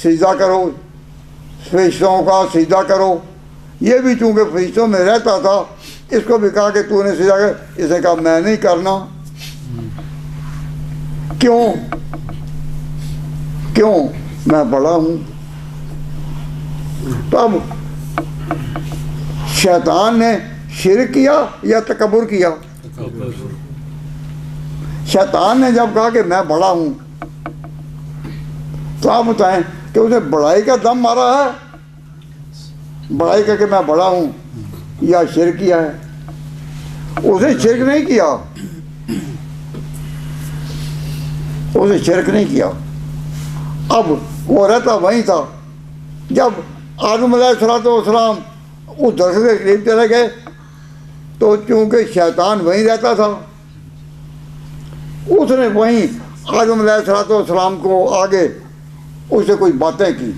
سجدہ کرو، فرشتوں کا سجدہ کرو، یہ بھی چونکہ فرشتوں میں رہتا تھا اس کو بھی کہا کہ تو نے سجدہ کر. اس نے کہا میں نہیں کرنا. کیوں میں بڑا ہوں. تو اب شیطان نے شرک کیا یا تکبر کیا؟ شیطان نے جب کہا کہ میں بڑا ہوں تو آپ بتائیں کہ اسے بڑائی کا دم مارا ہے، بڑائی کا کہ میں بڑا ہوں، یا شرک کیا ہے؟ اسے شرک نہیں کیا، اسے شرک نہیں کیا. اب وہ رہتا وہیں تھا. جب آدم علیہ السلام اس درخت کے قریب چلے گئے تو چونکہ شیطان وہیں رہتا تھا اس نے وہیں آدم علیہ السلام کو آگے اس سے کچھ باتیں کی.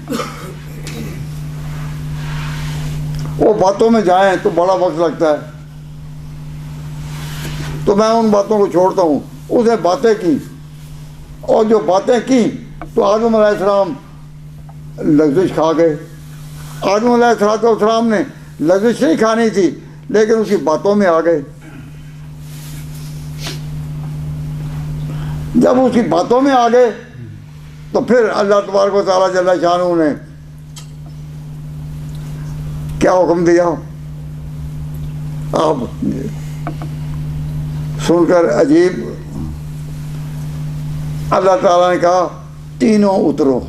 وہ باتوں میں جائیں تو بڑا وقت لگتا ہے، تو میں ان باتوں کو چھوڑتا ہوں. اس نے باتیں کی اور جو باتیں کی تو آدم علیہ السلام لغزش کھا گئے. آدم علیہ السلام نے لغزش نہیں کھانی تھی لیکن اس کی باتوں میں آ گئے. جب اس کی باتوں میں آ گئے تو پھر اللہ تبارک و تعالیٰ جل شانہ نے کیا حکم دیا آپ سن کر عجیب. اللہ تعالیٰ نے کہا تینوں اترو.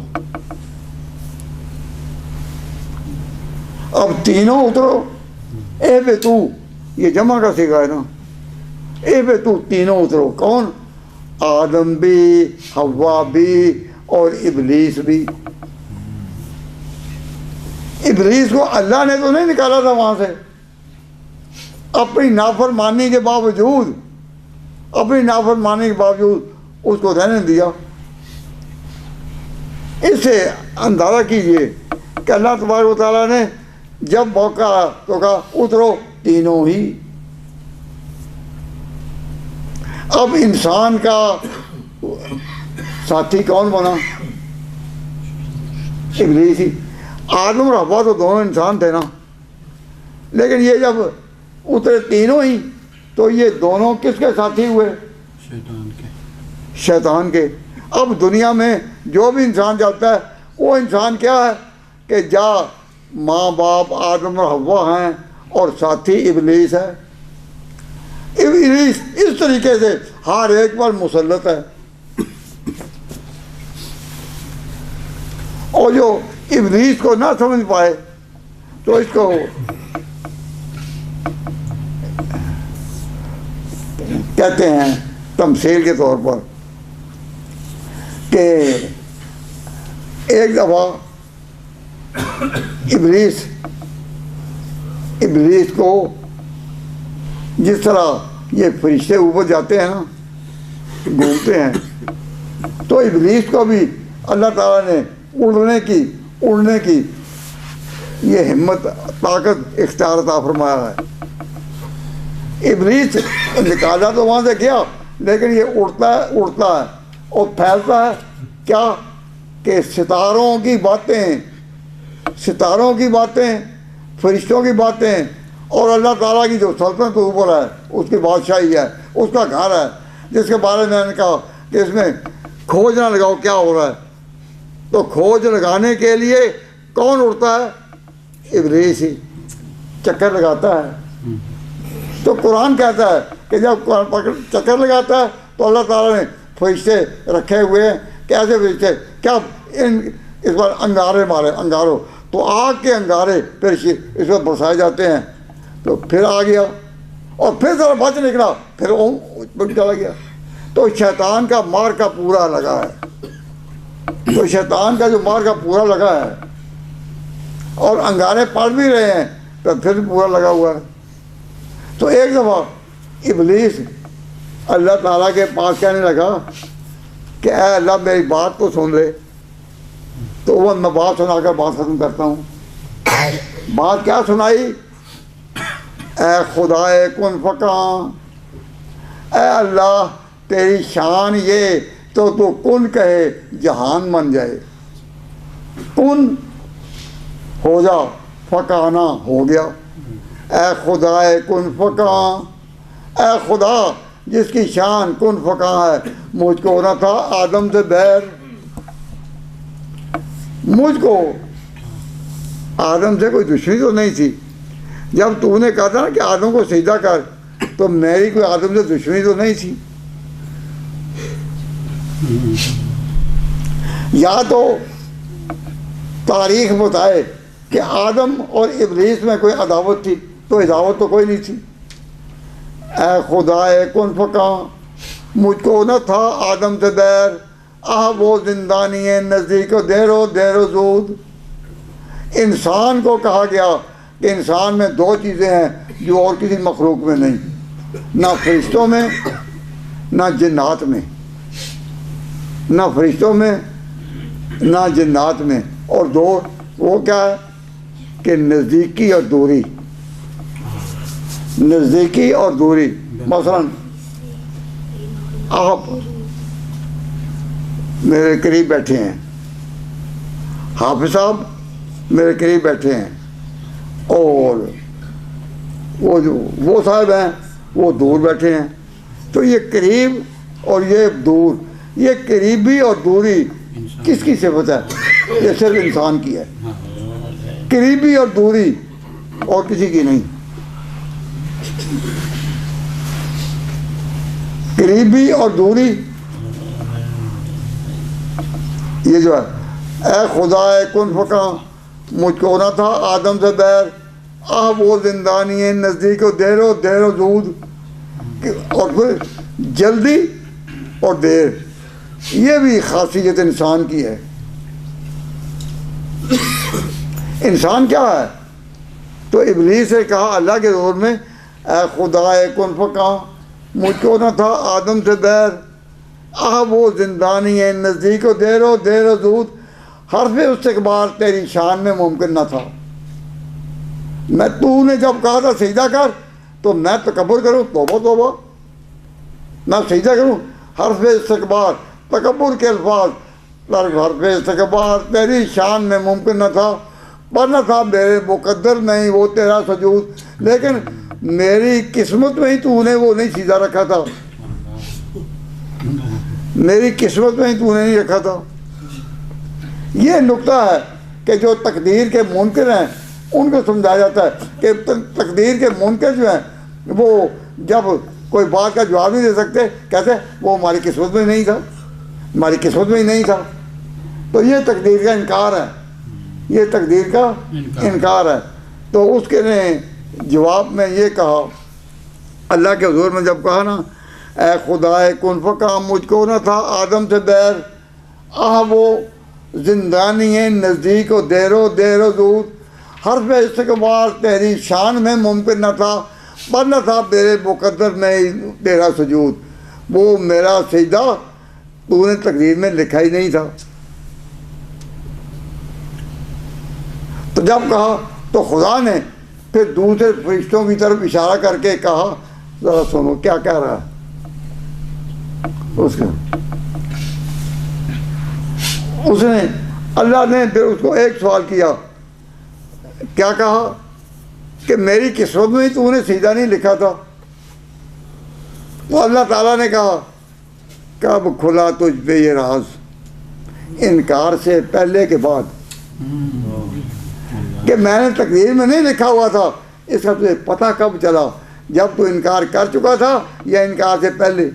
اب تینوں اترو. اے بے تو یہ جمع کا صیغہ ہے نا. اے بے تو تینوں اترو. کون؟ آدم بھی، حوا بھی اور ابلیس بھی. ابلیس کو اللہ نے تو نہیں نکالا تھا وہاں سے، اپنی نافرمانی کے باوجود اس کو رہنے دیا. اس سے اندازہ کیجئے کہ اللہ تبارک و تعالیٰ نے جب موقع تو کہا اترو تینوں ہی. اب انسان کا ساتھی کون بنا؟ ابلیس ہی. آدم اور حوا تو دونوں انسان تھے نا، لیکن یہ جب اترے تینوں ہی تو یہ دونوں کس کے ساتھی ہوئے؟ شیطان کے. اب دنیا میں جو بھی انسان جاتا ہے وہ انسان کیا ہے کہ جا ماں باپ آدم اور حوا ہیں اور ساتھی ابلیس ہے. ابلیس اس طریقے سے ہر ایک پر مسلط ہے. اور جو ابلیس کو نہ سمجھ پائے تو اس کو کہتے ہیں تمثیل کے طور پر کہ ایک دفعہ ابلیس کو جس طرح یہ فرشتے اوپر جاتے ہیں نا، گھومتے ہیں، تو ابلیس کو بھی اللہ تعالیٰ نے اڑنے کی یہ ہمت، طاقت اختیار عطا فرمایا ہے. ابلیس نکالا تو وہاں سے گیا لیکن یہ اڑتا ہے اور پھیلتا ہے کیا کہ ستاروں کی باتیں، فرشتوں کی باتیں اور اللہ تعالیٰ کی جو سلطنت اوپر ہے، اس کی بادشاہی ہے، اس کا گھر ہے، جس کے بارے میں نے کہا کہ اس میں کھوج نہ لگاؤ کیا ہو رہا ہے. تو کھوج لگانے کے لیے کون اڑتا ہے؟ ابلیس ہی چکر لگاتا ہے. تو قرآن کہتا ہے کہ جب چکر لگاتا ہے تو اللہ تعالیٰ نے فرشتے رکھے ہوئے ہیں. کیسے فرشتے؟ کیا اس پر انگارے مارے، انگاروں تو آگ کے انگارے پھر اس پر برسائے جاتے ہیں. تو پھر آ گیا اور پھر ذرا بچ نکلا، پھر چلا گیا. تو شیطان کا مار کا پورا لگا ہے. تو شیطان کا جو مار کا پورا لگا ہے اور انگارے پڑ بھی رہے ہیں تو پھر پورا لگا ہوا ہے. تو ایک دفعہ ابلیس اللہ تعالیٰ کے پاس کہنے لگا کہ اے اللہ میری بات تو سن لے. تو وہ میں بات سنا کر بات ختم کرتا ہوں. بات کیا سنائی؟ اے خدائے کن فکاں، اے اللہ تیری شان یہ تو کن کہے جہان بن جائے. کن ہو جا، فکانا ہو گیا. اے خدائے کن فکاں، اے خدا جس کی شان کن فکاں ہے، مجھ کو نہ تھا آدم سے بیر. مجھ کو آدم سے کوئی دشمنی تو نہیں تھی. جب تو نے کہا تھا نا کہ آدم کو سجدہ کر، تو میری کوئی آدم سے دشمنی تو نہیں تھی. یا تو تاریخ بتائے کہ آدم اور ابلیس میں کوئی عداوت تھی، تو عداوت تو کوئی نہیں تھی. اے خدائے کن فکاں، مجھ کو نہ تھا آدم سے بیر، وہ زندانی نزدیک و دیر و زود. انسان کو کہا گیا کہ انسان میں دو چیزیں ہیں جو اور کسی مخلوق میں نہیں، نہ فرشتوں میں نہ جنات میں، نہ فرشتوں میں نہ جنات میں. اور دو وہ کیا ہے کہ نزدیکی اور دوری. نزدیکی اور دوری. مثلا آپ میرے قریب بیٹھے ہیں، حافظ صاحب میرے قریب بیٹھے ہیں، اور وہ صاحب ہیں وہ دور بیٹھے ہیں. تو یہ قریب اور یہ دور، یہ قریبی اور دوری کس کی صفت ہے؟ یہ صرف انسان کی ہے. قریبی اور دوری اور کسی کی نہیں. قریبی اور دوری یہ جو ہے، اے خدائے کن فکاں، مجھ کو نہ تھا آدم سے بیر، وہ زندانی نزدیک و دیر و زود. اور پھر جلدی اور دیر، یہ بھی خاصیت انسان کی ہے. انسان کیا ہے؟ تو ابلیس سے کہا اللہ کے دور میں، اے خدائے کن فکاں، مجھ کو نہ تھا آدم سے بیر، وہ زندانی ہے نزدیک و دیر و زود. حرف استقبال تیری شان میں ممکن نہ تھا. تو نے جب کہا تھا سجدہ کر، تو میں تکبر کروں؟ توبہ توبہ، میں سجدہ کروں؟ حرف استقبال، تکبر کے الفاظ، حرف استقبال تیری شان میں ممکن نہ تھا، پر نہ تھا میرے مقدر میں ہی وہ تیرا سجود. لیکن میری قسمت میں ہی تو نے وہ نہیں سیدھا رکھا تھا، میری قسمت میں ہی تو نے نہیں رکھا تھا. یہ نقطہ ہے کہ جو تقدیر کے منکر ہیں ان کو سمجھایا جاتا ہے کہ تقدیر کے منکر جو ہیں وہ جب کوئی بات کا جواب نہیں دے سکتے، کہتے وہ ہماری قسمت میں نہیں تھا، ہماری قسمت میں ہی نہیں تھا. تو یہ تقدیر کا انکار ہے، یہ تقدیر کا انکار ہے. تو اس کے نے جواب میں یہ کہا، اللہ کے حضور میں جب کہا نا، اے خدائے کن فکاں، مجھ کو نہ تھا آدم سے بیر، وہ زندانی ہے نزدیک و دیر و زود. حرف استقبال تیری شان میں ممکن نہ تھا، پر نہ تھا میرے مقدر میں تیرا سجود. وہ میرا سجدہ تو نے تقدیر میں لکھا ہی نہیں تھا. تو جب کہا تو خدا نے پھر دوسرے فرشتوں کی طرف اشارہ کر کے کہا، ذرا سنو کیا کہہ رہا ہے. اس نے اللہ نے پھر اس کو ایک سوال کیا، کیا کہا کہ میری قسمت میں ہی تو نے سیدھا نہیں لکھا تھا. تو اللہ تعالیٰ نے کہا، کب کھلا تجھ پہ یہ راز، انکار سے پہلے کے بعد، کہ میں نے تقدیر میں نہیں لکھا ہوا تھا. اس کا تجھے پتہ کب چلا؟ جب تو انکار کر چکا تھا یا انکار سے پہلے؟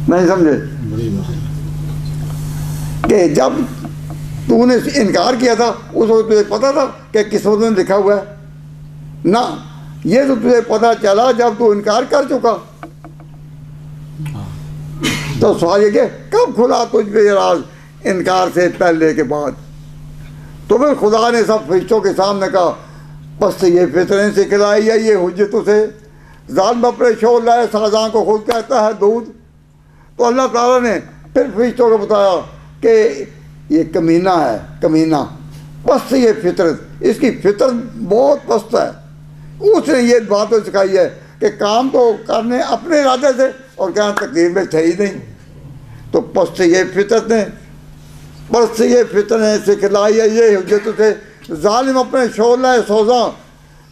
نہیں سمجھے کہ جب تو نے انکار کیا تھا اس وقت تجھے پتا تھا کہ قسمت میں لکھا ہوا ہے؟ نہ، یہ تو تجھے پتا چلا جب تو انکار کر چکا. تو سوال یہ کہ کب کھلا تجھ پہ یہ راز، انکار سے پہلے کے بعد. تو پھر خدا نے سب فرشتوں کے سامنے کہا، بس یہ فطریں سے کھلائی ہے یہ حجتوں سے، ظالم اپنے شور لائے سازاں کو خود کہتا ہے دودھ. تو اللہ تعالیٰ نے پھر فرشتوں کو بتایا کہ یہ کمینہ ہے، کمینہ پست یہ فطرت، اس کی فطرت بہت پست ہے. اس نے یہ بات تو سکھائی ہے کہ کام تو کرنے اپنے ارادے سے اور کہاں تقدیر میں تھے ہی نہیں. تو پست یہ فطرت نے، پست یہ فطرت نے سکھلائی ہے یہ حجت سے ظالم اپنے شعلہ سوزاں،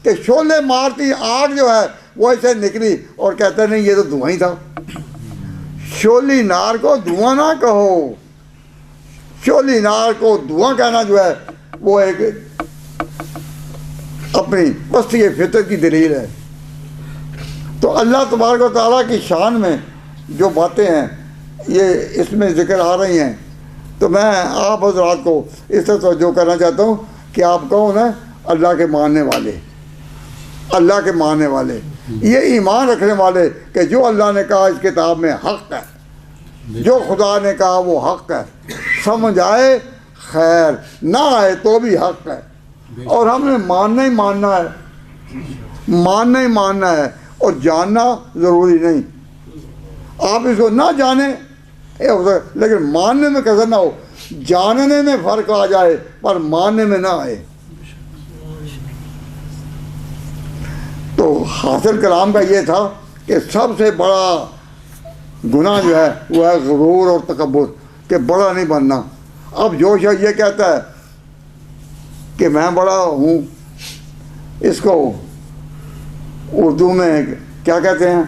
کہ شعلے مارتی آگ جو ہے وہ ایسے نکلی اور کہتے نہیں یہ تو دھواں ہی تھا. شعلی نار کو دھواں نہ کہو، شعلی نار کو دھواں کہنا جو ہے وہ ایک اپنی پستی فطرت کی دلیل ہے. تو اللہ تبارک و تعالیٰ کی شان میں جو باتیں ہیں یہ اس میں ذکر آ رہی ہیں. تو میں آپ حضرات کو اس طرح توجہ کرنا چاہتا ہوں کہ آپ کون ہیں؟ اللہ کے ماننے والے، اللہ کے ماننے والے، یہ ایمان رکھنے والے کہ جو اللہ نے کہا اس کتاب میں حق ہے، جو خدا نے کہا وہ حق ہے، سمجھ آئے خیر، نہ آئے تو بھی حق ہے. اور ہم نے ماننا ہی ماننا ہے، ماننا ہی ماننا ہے، اور جاننا ضروری نہیں. آپ اس کو نہ جانیں لیکن ماننے میں کیسا نہ ہو، جاننے میں فرق آ جائے پر ماننے میں نہ آئے. تو حاصل کلام کا یہ تھا کہ سب سے بڑا گناہ جو ہے وہ ہے غرور اور تکبر، کہ بڑا نہیں بننا. اب جو شخص یہ کہتا ہے کہ میں بڑا ہوں، اس کو اردو میں کیا کہتے ہیں؟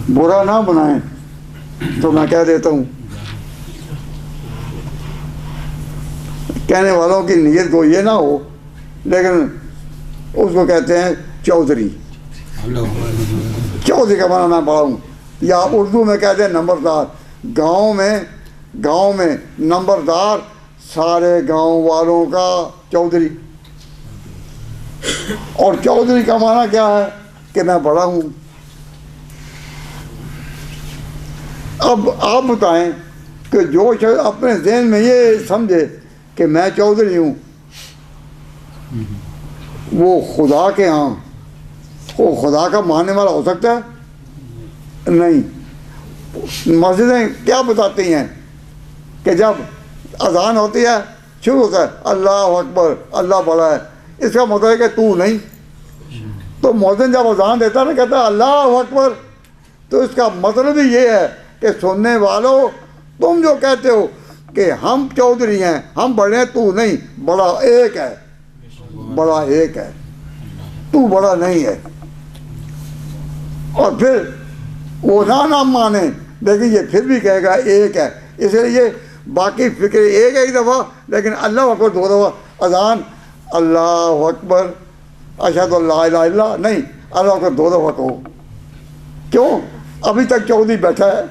برا نہ بنائیں تو میں کہہ دیتا ہوں، کہنے والوں کی نیت کو یہ نہ ہو، لیکن اس کو کہتے ہیں چودھری. چودھری کا معنی میں بڑا ہوں، یا اردو میں کہتے ہیں نمبردار. گاؤں میں نمبردار، سارے گاؤں والوں کا چودھری. اور چودھری کا معنی کیا ہے؟ کہ میں بڑا ہوں. اب آپ بتائیں کہ جو شخص اپنے ذہن میں یہ سمجھے کہ میں چودھری ہوں، وہ خدا کے ہاں وہ خدا کا ماننے والا ہو سکتا ہے؟ نہیں. مسجدیں کیا بتاتی ہیں کہ جب اذان ہوتی ہے شروع ہوتا ہے اللہ اکبر، اللہ بڑا ہے، اس کا مطلب ہے کہ تو نہیں. تو مؤذن جب اذان دیتا ہے نا، کہتا ہے اللہ اکبر، تو اس کا مطلب ہی یہ ہے کہ سننے والوں تم جو کہتے ہو کہ ہم چودھری ہیں، ہم بڑے ہیں، تو نہیں، بڑا ایک ہے، بڑا ایک ہے، تو بڑا نہیں ہے. اور پھر وہ نہ مانے لیکن یہ پھر بھی کہے گا ایک ہے. اس لیے باقی فکر ایک دفعہ، لیکن اللہ اکبر 2 دفعہ. اذان اللہ اکبر اشہد اللہ الہ الا اللہ نہیں، اللہ اکبر 2 دفعہ کہو. کیوں؟ ابھی تک چودھری بیٹھا ہے،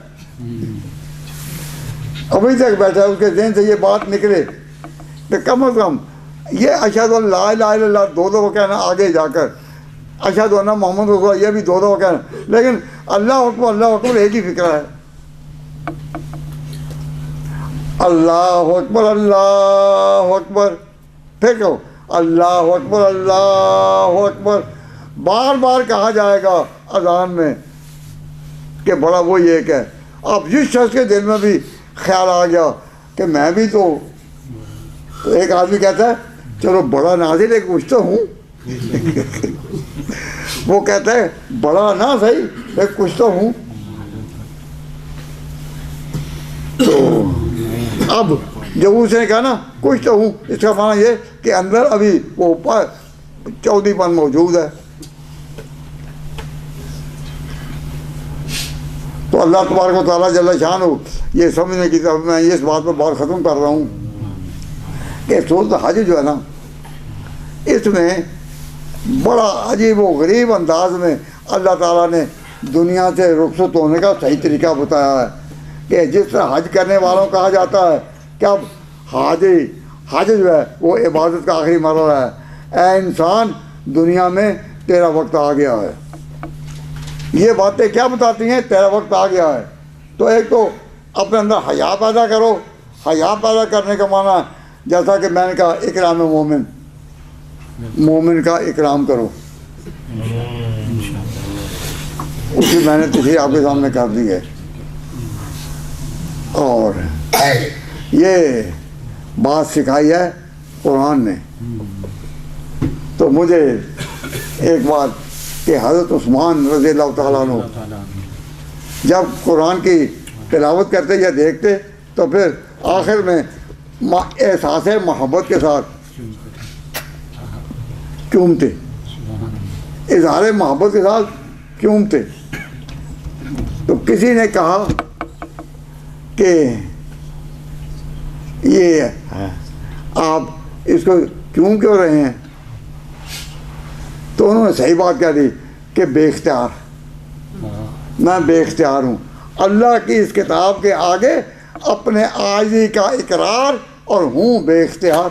ابھی تک بیٹھا ہے، اس کے ذہن سے یہ بات نکلے کہ کم از کم یہ اشہد اللہ الہ الا اللہ 2 دفعہ کہنا، آگے جا کر اشہد ان محمد رسول اللہ یہ بھی 2 دفعہ کہنا، لیکن اللہ اکبر ایک ہی فکرہ ہے. اللہ اکبر اللہ اکبر، پھر کہو اللہ اکبر اللہ اکبر. بار بار کہا جائے گا اذان میں کہ بڑا وہی ایک ہے. اب جس شخص کے دل میں بھی خیال آ گیا کہ میں بھی تو ایک آدمی کہتا ہے چلو بڑا نازل ایک کچھ تو ہوں وہ کہتا ہے بڑا نہ صحیح ایک کچھ تو ہوں. تو اب جب اس نے کہا نا کچھ تو ہوں، اس کا معنی یہ کہ اندر ابھی وہ چودھری پن موجود ہے. تو اللہ تبارک و تعالیٰ جل شان ہو یہ سمجھنے کی طرف میں اس بات پر بات ختم کر رہا ہوں کہ سورۃ حج جو ہے نا، اس میں بڑا عجیب و غریب انداز میں اللہ تعالیٰ نے دنیا سے رخصت ہونے کا صحیح طریقہ بتایا ہے. کہ جس طرح حج کرنے والوں کہا جاتا ہے کہ اب حج جو ہے وہ عبادت کا آخری مرحلہ ہے. اے انسان، دنیا میں تیرا وقت آ گیا ہے. یہ باتیں کیا بتاتی ہیں؟ تیرا وقت آ گیا ہے. تو ایک تو اپنے اندر حیا پیدا کرو. حیا پیدا کرنے کا معنی جیسا کہ میں نے کہا اکرام مومن، مومن کا اکرام کرو. اسی میں نے تشریح آپ کے سامنے کر دی ہے. اور یہ بات سکھائی ہے قرآن نے. تو مجھے ایک بات کہ حضرت عثمان رضی اللہ تعالیٰ عنہ جب قرآن کی تلاوت کرتے یا دیکھتے تو پھر آخر میں احساس محبت کے ساتھ چومتے, اظہار محبت کے ساتھ چومتے. تو کسی نے کہا کہ یہ آپ اس کو چوم کیوں رہے ہیں؟ تو انہوں نے صحیح بات کہہ دی کہ بے اختیار, میں بے اختیار ہوں. اللہ کی اس کتاب کے آگے اپنے عاجزی کا اقرار اور ہوں بے اختیار.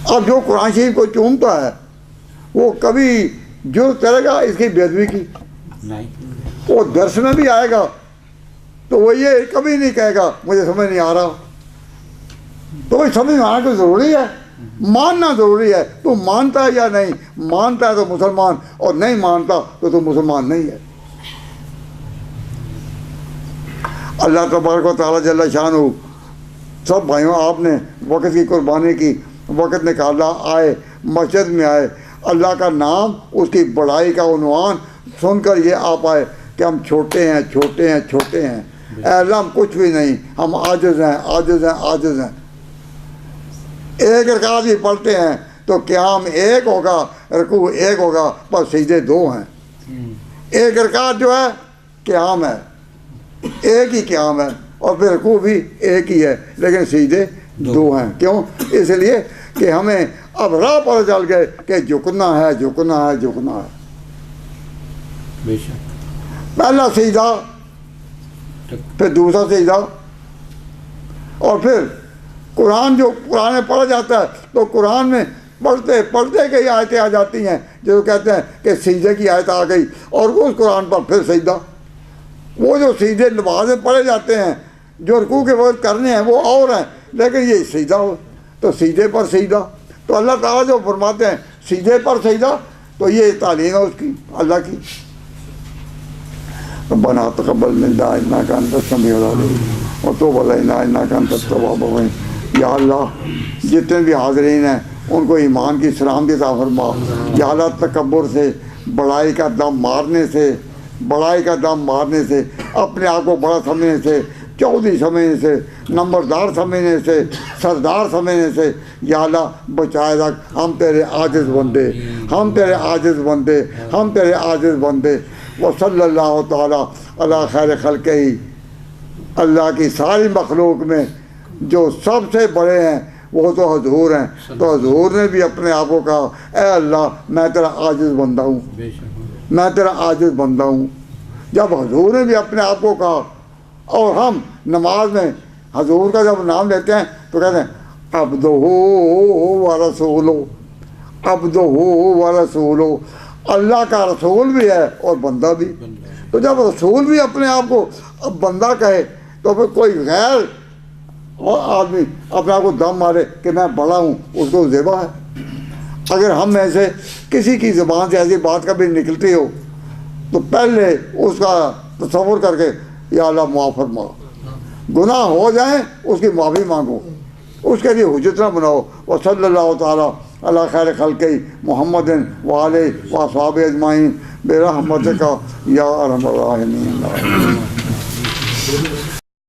اب جو قرآن شریف کو چومتا ہے وہ کبھی جرأت کرے گا اس کی بے ادبی کی؟ وہ درس میں بھی آئے گا تو وہ یہ کبھی نہیں کہے گا مجھے سمجھ نہیں آ رہا. تو وہ سمجھ آنا تو ضروری ہے, ماننا ضروری ہے. تو مانتا ہے یا نہیں مانتا ہے تو مسلمان, اور نہیں مانتا تو مسلمان نہیں ہے. اللہ تبارک و تعالیٰ جل شانہ, سب بھائیوں آپ نے وقت کی قربانی کی, وقت نکالا, آئے مسجد میں آئے, اللہ کا نام اس کی بڑائی کا عنوان سن کر یہ آپ آئے کہ ہم چھوٹے ہیں چھوٹے ہیں چھوٹے ہیں. اے اللہ ہم کچھ بھی نہیں, ہم عاجز ہیں عاجز ہیں عاجز ہیں. ایک رکعت بھی پڑھتے ہیں تو قیام ایک ہوگا, رکوع ایک ہوگا, پر سجدے دو ہیں. ایک رکعت جو ہے قیام ہے, ایک ہی قیام ہے, اور پھر رکوع بھی ایک ہی ہے, لیکن سجدے دو ہیں. کیوں؟ اس لیے کہ ہمیں اب راہ پتہ چل گئے کہ جھکنا ہے جھکنا ہے جھکنا ہے. پہلا سجدہ, پھر دوسرا سجدہ, اور پھر قرآن جو قرآن میں پڑھا جاتا ہے تو قرآن میں پڑھتے پڑھتے کئی آیتیں آ جاتی ہیں جو کہتے ہیں کہ سجدے کی آیت آ گئی, اور اس قرآن پر پھر سجدہ. وہ جو سجدے نماز میں پڑھے جاتے ہیں جو رکوع کے وقت کرنے ہیں وہ اور ہیں, لیکن یہ سجدہ ہو تو سجدے پر سجدہ. تو اللہ تعالیٰ جو فرماتے ہیں سجدے پر سجدہ, تو یہ تعلیم ہے اس کی اللہ کی. ربنا تقبل منا انک انت السمیع العلیم وتب علینا انک انت التواب الرحیم. یا اللہ جتنے بھی حاضرین ہیں ان کو ایمان کی سلامتی عطا فرما. یا اللہ تکبر سے, بڑائی کا دم مارنے سے, بڑائی کا دم مارنے سے, اپنے آپ کو بڑا سمجھنے سے, چودھری سمجھنے سے, نمبردار سمجھنے سے, سردار سمجھنے سے, یا اللہ بچائے رکھ. ہم تیرے عاجز بندے, ہم تیرے عاجز بندے, ہم تیرے عاجز بندے. وصلی اللہ تعالیٰ علی خیر خلقہ ہی. اللہ کی ساری مخلوق میں جو سب سے بڑے ہیں وہ تو حضور ہیں. تو حضور نے بھی اپنے آپ کو کہا اے اللہ میں تیرا عاجز بندہ ہوں, میں تیرا عاجز بندہ ہوں. جب حضور نے بھی اپنے آپ کو کہا, اور ہم نماز میں حضور کا جب نام لیتے ہیں تو کہتے ہیں عبدہ و رسولہ, عبدہ و رسولہ. اللہ کا رسول بھی ہے اور بندہ بھی. تو جب رسول بھی اپنے آپ کو بندہ کہے تو پھر کوئی غیر اور آدمی اپنے آپ کو دم مارے کہ میں بڑا ہوں, اس کو زیبا ہے. اگر ہم میں سے کسی کی زبان سے ایسی بات کبھی نکلتی ہو تو پہلے اس کا تصور کر کے یا اللہ معاف فرما. گناہ ہو جائیں اس کی معافی مانگو, اس کے لیے حجت نہ بناؤ. وصلی اللہ تعالیٰ علی خیر خلقہ محمد وآلہ واصحابہ اجمعین برحمتک یا ارحم الراحمین.